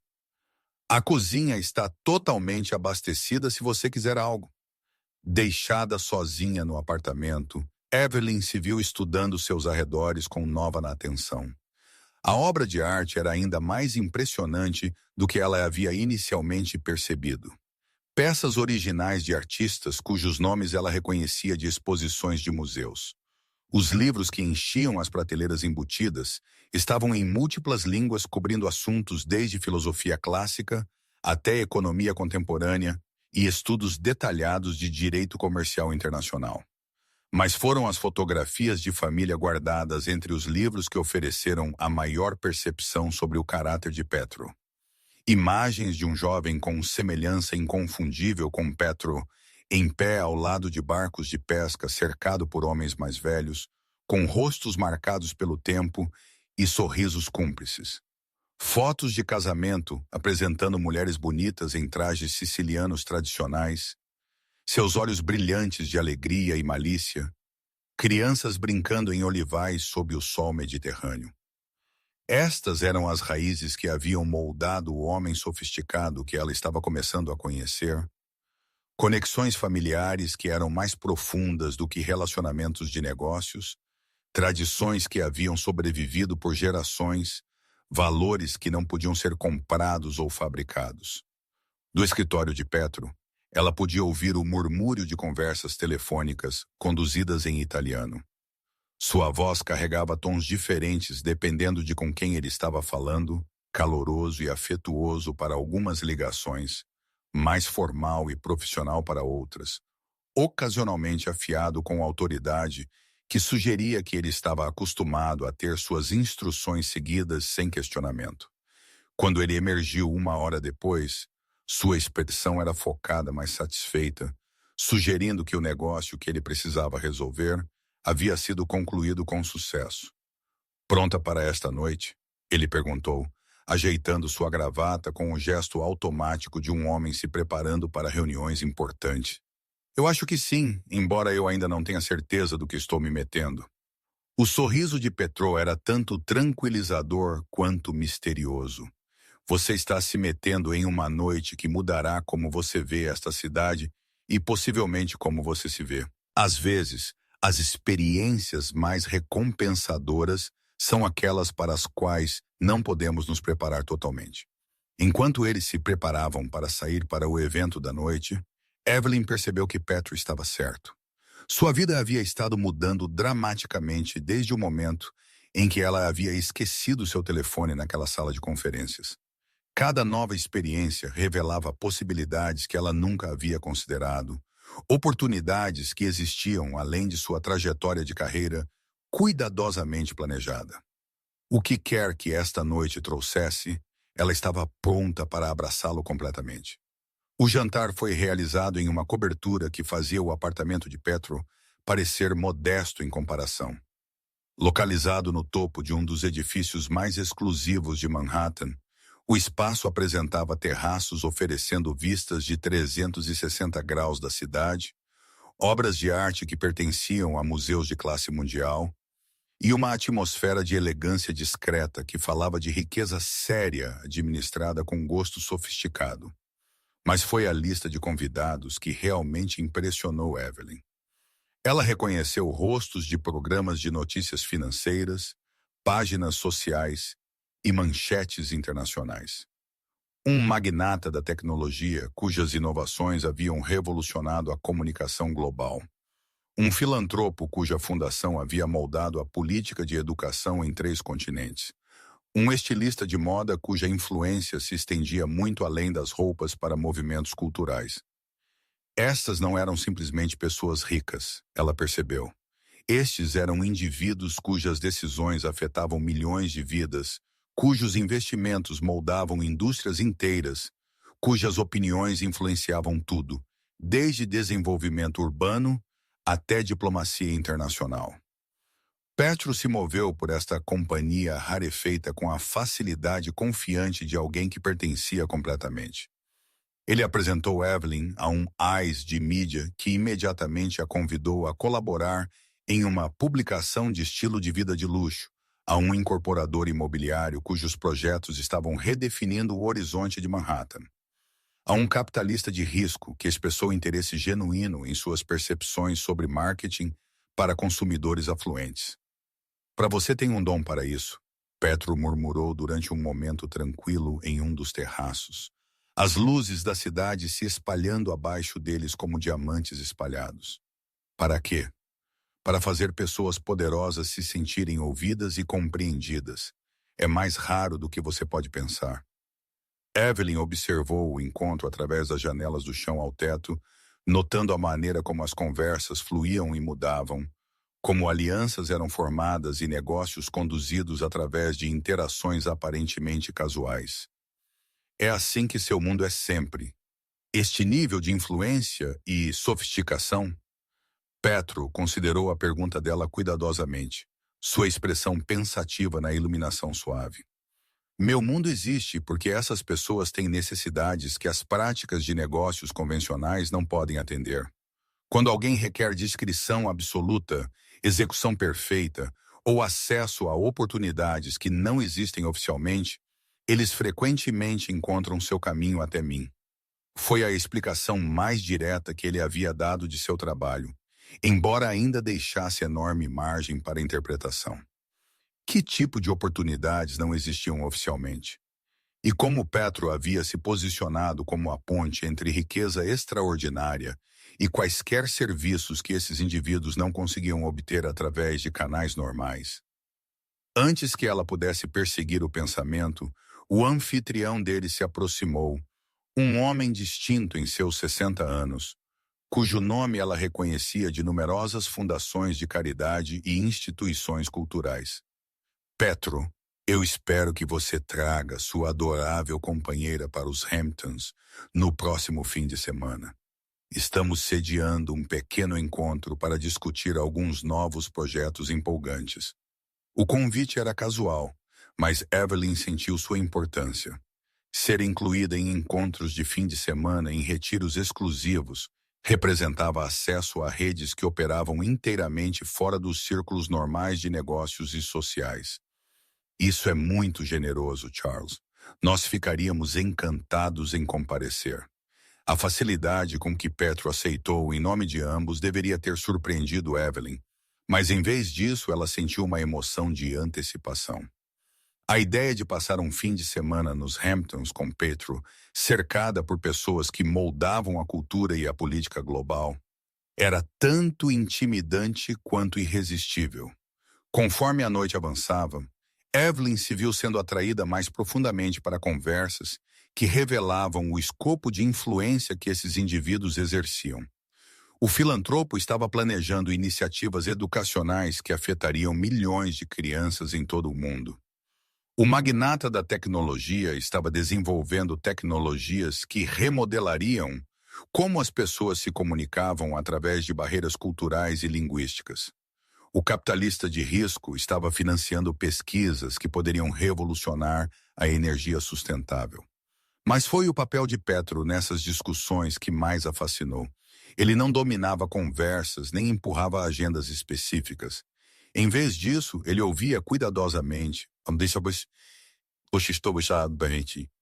A: A cozinha está totalmente abastecida se você quiser algo. Deixada sozinha no apartamento, Evelyn se viu estudando seus arredores com nova atenção. A obra de arte era ainda mais impressionante do que ela havia inicialmente percebido. Peças originais de artistas cujos nomes ela reconhecia de exposições de museus. Os livros que enchiam as prateleiras embutidas estavam em múltiplas línguas cobrindo assuntos desde filosofia clássica até economia contemporânea e estudos detalhados de direito comercial internacional. Mas foram as fotografias de família guardadas entre os livros que ofereceram a maior percepção sobre o caráter de Petro. Imagens de um jovem com semelhança inconfundível com Petro, em pé ao lado de barcos de pesca cercado por homens mais velhos, com rostos marcados pelo tempo e sorrisos cúmplices. Fotos de casamento apresentando mulheres bonitas em trajes sicilianos tradicionais, seus olhos brilhantes de alegria e malícia, crianças brincando em olivais sob o sol mediterrâneo. Estas eram as raízes que haviam moldado o homem sofisticado que ela estava começando a conhecer. Conexões familiares que eram mais profundas do que relacionamentos de negócios, tradições que haviam sobrevivido por gerações, valores que não podiam ser comprados ou fabricados. Do escritório de Petro, ela podia ouvir o murmúrio de conversas telefônicas conduzidas em italiano. Sua voz carregava tons diferentes dependendo de com quem ele estava falando, caloroso e afetuoso para algumas ligações, mais formal e profissional para outras, ocasionalmente afiado com autoridade que sugeria que ele estava acostumado a ter suas instruções seguidas sem questionamento. Quando ele emergiu uma hora depois, sua expressão era focada, mas satisfeita, sugerindo que o negócio que ele precisava resolver havia sido concluído com sucesso. Pronta para esta noite? Ele perguntou, ajeitando sua gravata com o gesto automático de um homem se preparando para reuniões importantes. Eu acho que sim, embora eu ainda não tenha certeza do que estou me metendo. O sorriso de Petro era tanto tranquilizador quanto misterioso. Você está se metendo em uma noite que mudará como você vê esta cidade e possivelmente como você se vê. Às vezes, as experiências mais recompensadoras são aquelas para as quais não podemos nos preparar totalmente. Enquanto eles se preparavam para sair para o evento da noite, Evelyn percebeu que Petro estava certo. Sua vida havia estado mudando dramaticamente desde o momento em que ela havia esquecido seu telefone naquela sala de conferências. Cada nova experiência revelava possibilidades que ela nunca havia considerado, oportunidades que existiam além de sua trajetória de carreira cuidadosamente planejada. O que quer que esta noite trouxesse, ela estava pronta para abraçá-lo completamente. O jantar foi realizado em uma cobertura que fazia o apartamento de Petro parecer modesto em comparação. Localizado no topo de um dos edifícios mais exclusivos de Manhattan, o espaço apresentava terraços oferecendo vistas de 360 graus da cidade, obras de arte que pertenciam a museus de classe mundial e uma atmosfera de elegância discreta que falava de riqueza séria administrada com gosto sofisticado. Mas foi a lista de convidados que realmente impressionou Evelyn. Ela reconheceu rostos de programas de notícias financeiras, páginas sociais e manchetes internacionais. Um magnata da tecnologia cujas inovações haviam revolucionado a comunicação global. Um filantropo cuja fundação havia moldado a política de educação em 3 continentes. Um estilista de moda cuja influência se estendia muito além das roupas para movimentos culturais. Estas não eram simplesmente pessoas ricas, ela percebeu. Estes eram indivíduos cujas decisões afetavam milhões de vidas, cujos investimentos moldavam indústrias inteiras, cujas opiniões influenciavam tudo, desde desenvolvimento urbano até diplomacia internacional. Petro se moveu por esta companhia rarefeita com a facilidade confiante de alguém que pertencia completamente. Ele apresentou Evelyn a um AIS de mídia que imediatamente a convidou a colaborar em uma publicação de estilo de vida de luxo, a um incorporador imobiliário cujos projetos estavam redefinindo o horizonte de Manhattan, a um capitalista de risco que expressou interesse genuíno em suas percepções sobre marketing para consumidores afluentes. Para você tem um dom para isso, Petro murmurou durante um momento tranquilo em um dos terraços, as luzes da cidade se espalhando abaixo deles como diamantes espalhados. Para quê? Para fazer pessoas poderosas se sentirem ouvidas e compreendidas. É mais raro do que você pode pensar. Evelyn observou o encontro através das janelas do chão ao teto, notando a maneira como as conversas fluíam e mudavam, como alianças eram formadas e negócios conduzidos através de interações aparentemente casuais. É assim que seu mundo é sempre. Este nível de influência e sofisticação? Petro considerou a pergunta dela cuidadosamente, sua expressão pensativa na iluminação suave. Meu mundo existe porque essas pessoas têm necessidades que as práticas de negócios convencionais não podem atender. Quando alguém requer discrição absoluta, execução perfeita ou acesso a oportunidades que não existem oficialmente, eles frequentemente encontram seu caminho até mim. Foi a explicação mais direta que ele havia dado de seu trabalho, embora ainda deixasse enorme margem para interpretação. Que tipo de oportunidades não existiam oficialmente? E como Petro havia se posicionado como a ponte entre riqueza extraordinária e quaisquer serviços que esses indivíduos não conseguiam obter através de canais normais? Antes que ela pudesse perseguir o pensamento, o anfitrião dele se aproximou, um homem distinto em seus 60 anos, cujo nome ela reconhecia de numerosas fundações de caridade e instituições culturais. Petro, eu espero que você traga sua adorável companheira para os Hamptons no próximo fim de semana. Estamos sediando um pequeno encontro para discutir alguns novos projetos empolgantes. O convite era casual, mas Evelyn sentiu sua importância. Ser incluída em encontros de fim de semana em retiros exclusivos representava acesso a redes que operavam inteiramente fora dos círculos normais de negócios e sociais. Isso é muito generoso, Charles. Nós ficaríamos encantados em comparecer. A facilidade com que Petro aceitou em nome de ambos deveria ter surpreendido Evelyn, mas em vez disso ela sentiu uma emoção de antecipação. A ideia de passar um fim de semana nos Hamptons com Petro, cercada por pessoas que moldavam a cultura e a política global, era tanto intimidante quanto irresistível. Conforme a noite avançava, Evelyn se viu sendo atraída mais profundamente para conversas que revelavam o escopo de influência que esses indivíduos exerciam. O filantropo estava planejando iniciativas educacionais que afetariam milhões de crianças em todo o mundo. O magnata da tecnologia estava desenvolvendo tecnologias que remodelariam como as pessoas se comunicavam através de barreiras culturais e linguísticas. O capitalista de risco estava financiando pesquisas que poderiam revolucionar a energia sustentável. Mas foi o papel de Petro nessas discussões que mais a fascinou. Ele não dominava conversas nem empurrava agendas específicas. Em vez disso, ele ouvia cuidadosamente,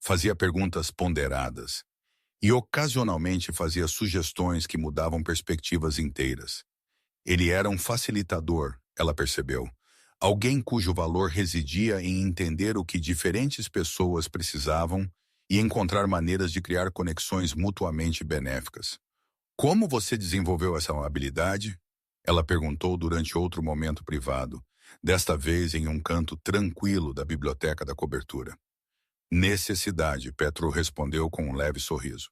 A: fazia perguntas ponderadas e ocasionalmente fazia sugestões que mudavam perspectivas inteiras. Ele era um facilitador, ela percebeu, alguém cujo valor residia em entender o que diferentes pessoas precisavam e encontrar maneiras de criar conexões mutuamente benéficas. Como você desenvolveu essa habilidade? Ela perguntou durante outro momento privado, desta vez em um canto tranquilo da biblioteca da cobertura. Necessidade, Petro respondeu com um leve sorriso.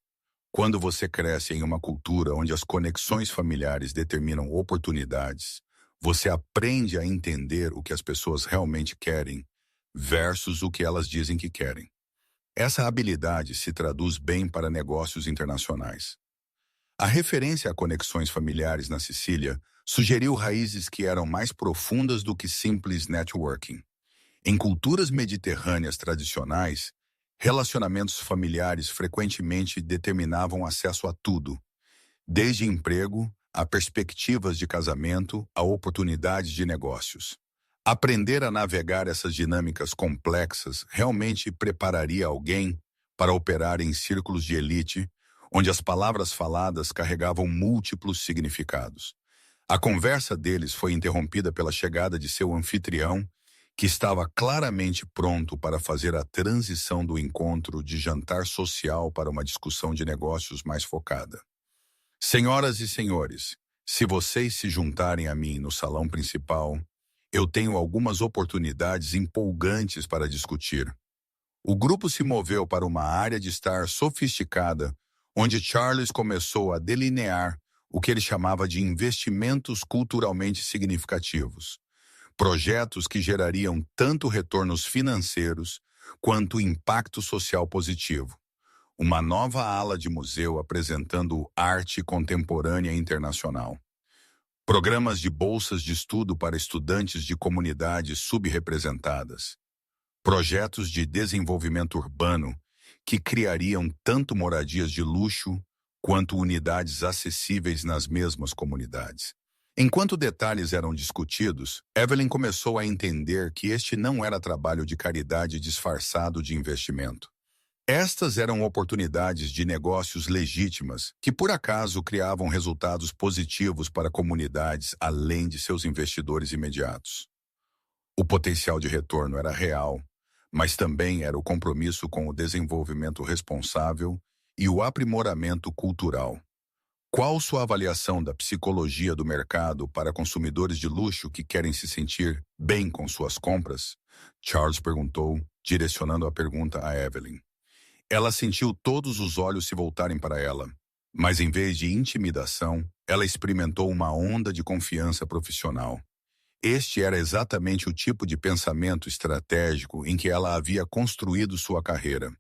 A: Quando você cresce em uma cultura onde as conexões familiares determinam oportunidades, você aprende a entender o que as pessoas realmente querem, versus o que elas dizem que querem. Essa habilidade se traduz bem para negócios internacionais. A referência a conexões familiares na Sicília sugeriu raízes que eram mais profundas do que simples networking. Em culturas mediterrâneas tradicionais, relacionamentos familiares frequentemente determinavam acesso a tudo, desde emprego a perspectivas de casamento a oportunidades de negócios. Aprender a navegar essas dinâmicas complexas realmente prepararia alguém para operar em círculos de elite, onde as palavras faladas carregavam múltiplos significados. A conversa deles foi interrompida pela chegada de seu anfitrião, que estava claramente pronto para fazer a transição do encontro de jantar social para uma discussão de negócios mais focada. Senhoras e senhores, se vocês se juntarem a mim no salão principal, eu tenho algumas oportunidades empolgantes para discutir. O grupo se moveu para uma área de estar sofisticada, onde Charles começou a delinear o que ele chamava de investimentos culturalmente significativos, projetos que gerariam tanto retornos financeiros quanto impacto social positivo. Uma nova ala de museu apresentando arte contemporânea internacional. Programas de bolsas de estudo para estudantes de comunidades subrepresentadas. Projetos de desenvolvimento urbano que criariam tanto moradias de luxo quanto unidades acessíveis nas mesmas comunidades. Enquanto detalhes eram discutidos, Evelyn começou a entender que este não era trabalho de caridade disfarçado de investimento. Estas eram oportunidades de negócios legítimas que, por acaso, criavam resultados positivos para comunidades além de seus investidores imediatos. O potencial de retorno era real, mas também era o compromisso com o desenvolvimento responsável e o aprimoramento cultural. Qual sua avaliação da psicologia do mercado para consumidores de luxo que querem se sentir bem com suas compras? Charles perguntou, direcionando a pergunta a Evelyn. Ela sentiu todos os olhos se voltarem para ela, mas em vez de intimidação, ela experimentou uma onda de confiança profissional. Este era exatamente o tipo de pensamento estratégico em que ela havia construído sua carreira.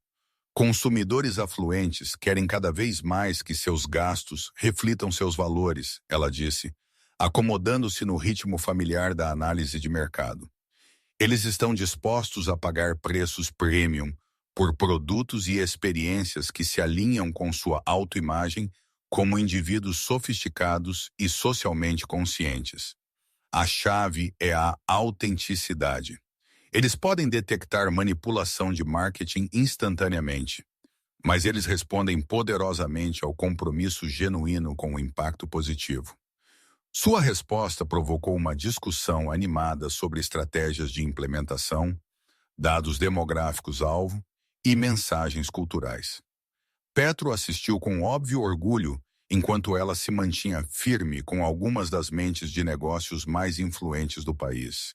A: Consumidores afluentes querem cada vez mais que seus gastos reflitam seus valores, ela disse, acomodando-se no ritmo familiar da análise de mercado. Eles estão dispostos a pagar preços premium por produtos e experiências que se alinham com sua autoimagem como indivíduos sofisticados e socialmente conscientes. A chave é a autenticidade. Eles podem detectar manipulação de marketing instantaneamente, mas eles respondem poderosamente ao compromisso genuíno com o impacto positivo. Sua resposta provocou uma discussão animada sobre estratégias de implementação, dados demográficos-alvo e mensagens culturais. Petro assistiu com óbvio orgulho enquanto ela se mantinha firme com algumas das mentes de negócios mais influentes do país.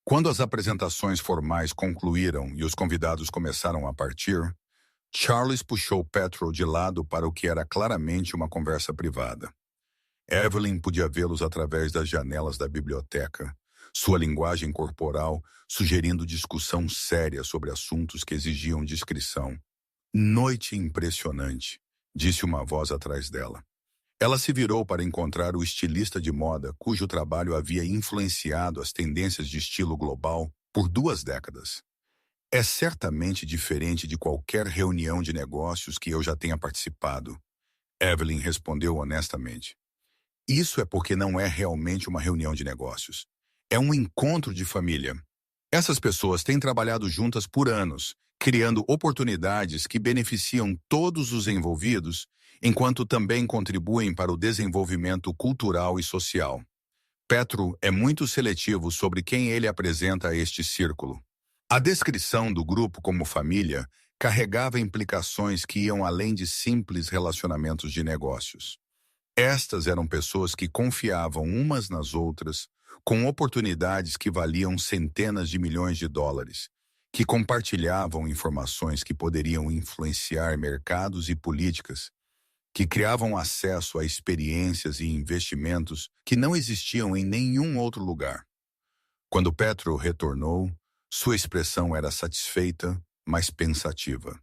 A: Quando as apresentações formais concluíram e os convidados começaram a partir, Charles puxou Petro de lado para o que era claramente uma conversa privada. Evelyn podia vê-los através das janelas da biblioteca, sua linguagem corporal sugerindo discussão séria sobre assuntos que exigiam discrição. Noite impressionante, disse uma voz atrás dela. Ela se virou para encontrar o estilista de moda cujo trabalho havia influenciado as tendências de estilo global por 2 décadas. É certamente diferente de qualquer reunião de negócios que eu já tenha participado, Evelyn respondeu honestamente. Isso é porque não é realmente uma reunião de negócios. É um encontro de família. Essas pessoas têm trabalhado juntas por anos, criando oportunidades que beneficiam todos os envolvidos, enquanto também contribuem para o desenvolvimento cultural e social. Petro é muito seletivo sobre quem ele apresenta a este círculo. A descrição do grupo como família carregava implicações que iam além de simples relacionamentos de negócios. Estas eram pessoas que confiavam umas nas outras, com oportunidades que valiam centenas de milhões de dólares, que compartilhavam informações que poderiam influenciar mercados e políticas, que criavam acesso a experiências e investimentos que não existiam em nenhum outro lugar. Quando Petro retornou, Sua expressão era satisfeita, mas pensativa.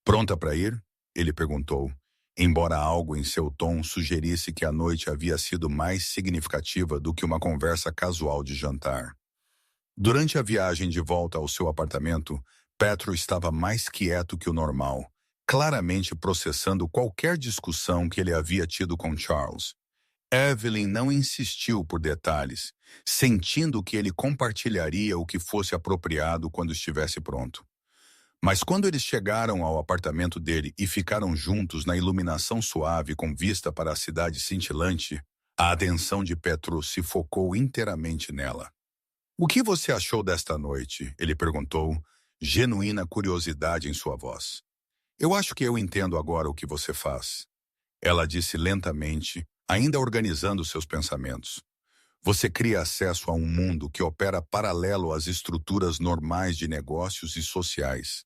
A: Pronta para ir? Ele perguntou, embora algo em seu tom sugerisse que a noite havia sido mais significativa do que uma conversa casual de jantar. Durante a viagem de volta ao seu apartamento, Petro estava mais quieto que o normal, claramente processando qualquer discussão que ele havia tido com Charles. Evelyn não insistiu por detalhes, sentindo que ele compartilharia o que fosse apropriado quando estivesse pronto. Mas quando eles chegaram ao apartamento dele e ficaram juntos na iluminação suave com vista para a cidade cintilante, a atenção de Petro se focou inteiramente nela. "O que você achou desta noite?" ele perguntou, genuína curiosidade em sua voz. "Eu acho que eu entendo agora o que você faz." Ela disse lentamente, ainda organizando seus pensamentos. "Você cria acesso a um mundo que opera paralelo às estruturas normais de negócios e sociais.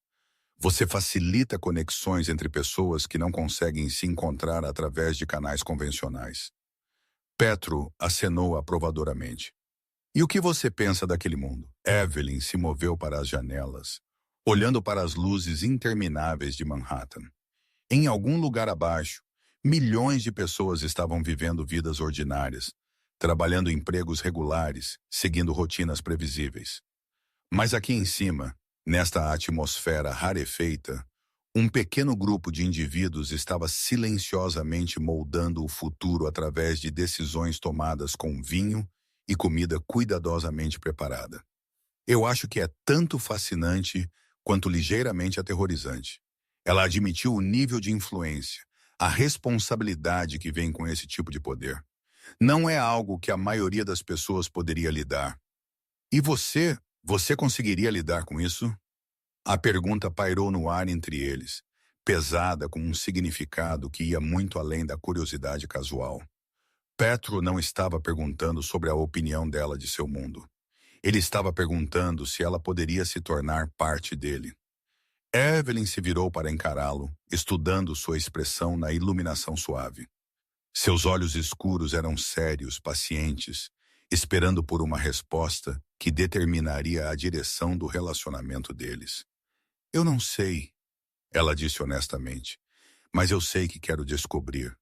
A: Você facilita conexões entre pessoas que não conseguem se encontrar através de canais convencionais." Petro acenou aprovadoramente. "E o que você pensa daquele mundo?" Evelyn se moveu para as janelas, olhando para as luzes intermináveis de Manhattan. Em algum lugar abaixo, milhões de pessoas estavam vivendo vidas ordinárias, trabalhando em empregos regulares, seguindo rotinas previsíveis. Mas aqui em cima, nesta atmosfera rarefeita, um pequeno grupo de indivíduos estava silenciosamente moldando o futuro através de decisões tomadas com vinho e comida cuidadosamente preparada. "Eu acho que é tanto fascinante quanto ligeiramente aterrorizante." Ela admitiu o nível de influência, a responsabilidade que vem com esse tipo de poder. Não é algo que a maioria das pessoas poderia lidar. "E você conseguiria lidar com isso?" A pergunta pairou no ar entre eles, pesada com um significado que ia muito além da curiosidade casual. Petro não estava perguntando sobre a opinião dela de seu mundo. Ele estava perguntando se ela poderia se tornar parte dele. Evelyn se virou para encará-lo, estudando sua expressão na iluminação suave. Seus olhos escuros eram sérios, pacientes, esperando por uma resposta que determinaria a direção do relacionamento deles. "Eu não sei", ela disse honestamente, "mas eu sei que quero descobrir."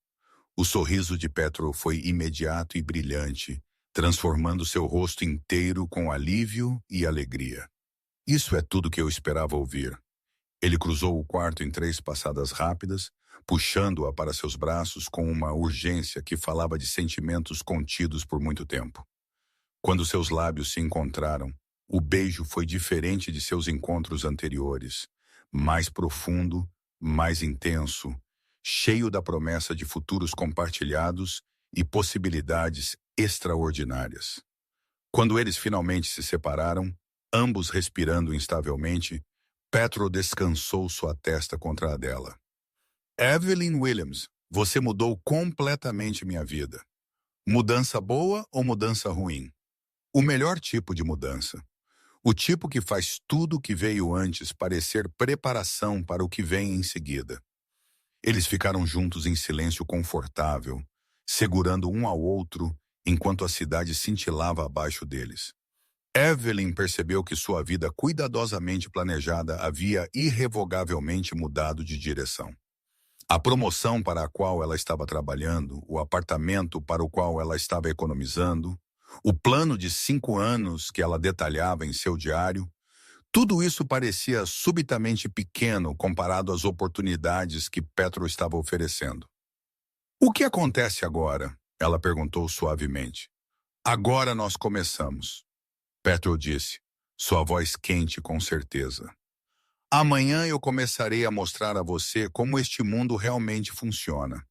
A: O sorriso de Petro foi imediato e brilhante, transformando seu rosto inteiro com alívio e alegria. "Isso é tudo que eu esperava ouvir." Ele cruzou o quarto em 3 passadas rápidas, puxando-a para seus braços com uma urgência que falava de sentimentos contidos por muito tempo. Quando seus lábios se encontraram, o beijo foi diferente de seus encontros anteriores, mais profundo, mais intenso, cheio da promessa de futuros compartilhados e possibilidades extraordinárias. Quando eles finalmente se separaram, ambos respirando instavelmente, Petro descansou sua testa contra a dela. "Evelyn Williams, você mudou completamente minha vida. Mudança boa ou mudança ruim?" "O melhor tipo de mudança. O tipo que faz tudo o que veio antes parecer preparação para o que vem em seguida." Eles ficaram juntos em silêncio confortável, segurando um ao outro enquanto a cidade cintilava abaixo deles. Evelyn percebeu que sua vida cuidadosamente planejada havia irrevogavelmente mudado de direção. A promoção para a qual ela estava trabalhando, o apartamento para o qual ela estava economizando, o plano de 5 anos que ela detalhava em seu diário, tudo isso parecia subitamente pequeno comparado às oportunidades que Petro estava oferecendo. "O que acontece agora?" ela perguntou suavemente. "Agora nós começamos." Petro disse, sua voz quente com certeza. "Amanhã eu começarei a mostrar a você como este mundo realmente funciona.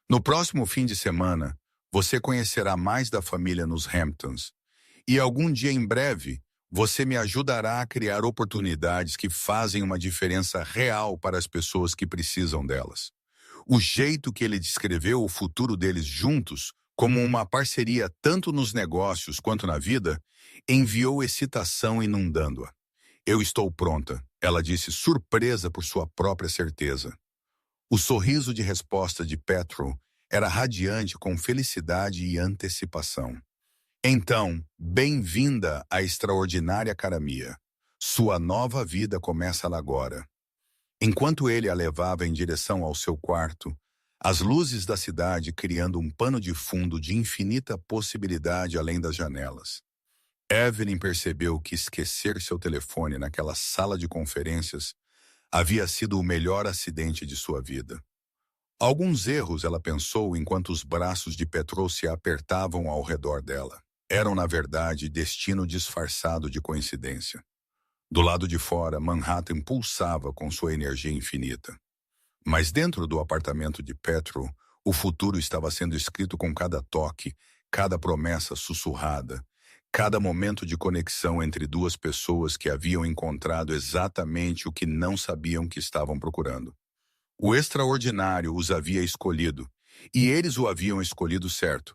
A: No próximo fim de semana, você conhecerá mais da família nos Hamptons. E algum dia em breve, você me ajudará a criar oportunidades que fazem uma diferença real para as pessoas que precisam delas." O jeito que ele descreveu o futuro deles juntos, como uma parceria tanto nos negócios quanto na vida, enviou excitação inundando-a. "Eu estou pronta", ela disse, surpresa por sua própria certeza. O sorriso de resposta de Petro era radiante com felicidade e antecipação. Então, bem-vinda à extraordinária Caramia. Sua nova vida começa agora. Enquanto ele a levava em direção ao seu quarto, as luzes da cidade criando um pano de fundo de infinita possibilidade além das janelas. Evelyn percebeu que esquecer seu telefone naquela sala de conferências havia sido o melhor acidente de sua vida. Alguns erros, ela pensou enquanto os braços de Petrov se apertavam ao redor dela. Eram, na verdade, destino disfarçado de coincidência. Do lado de fora, Manhattan pulsava com sua energia infinita. Mas dentro do apartamento de Petrov, o futuro estava sendo escrito com cada toque, cada promessa sussurrada, cada momento de conexão entre duas pessoas que haviam encontrado exatamente o que não sabiam que estavam procurando. O extraordinário os havia escolhido, e eles o haviam escolhido certo.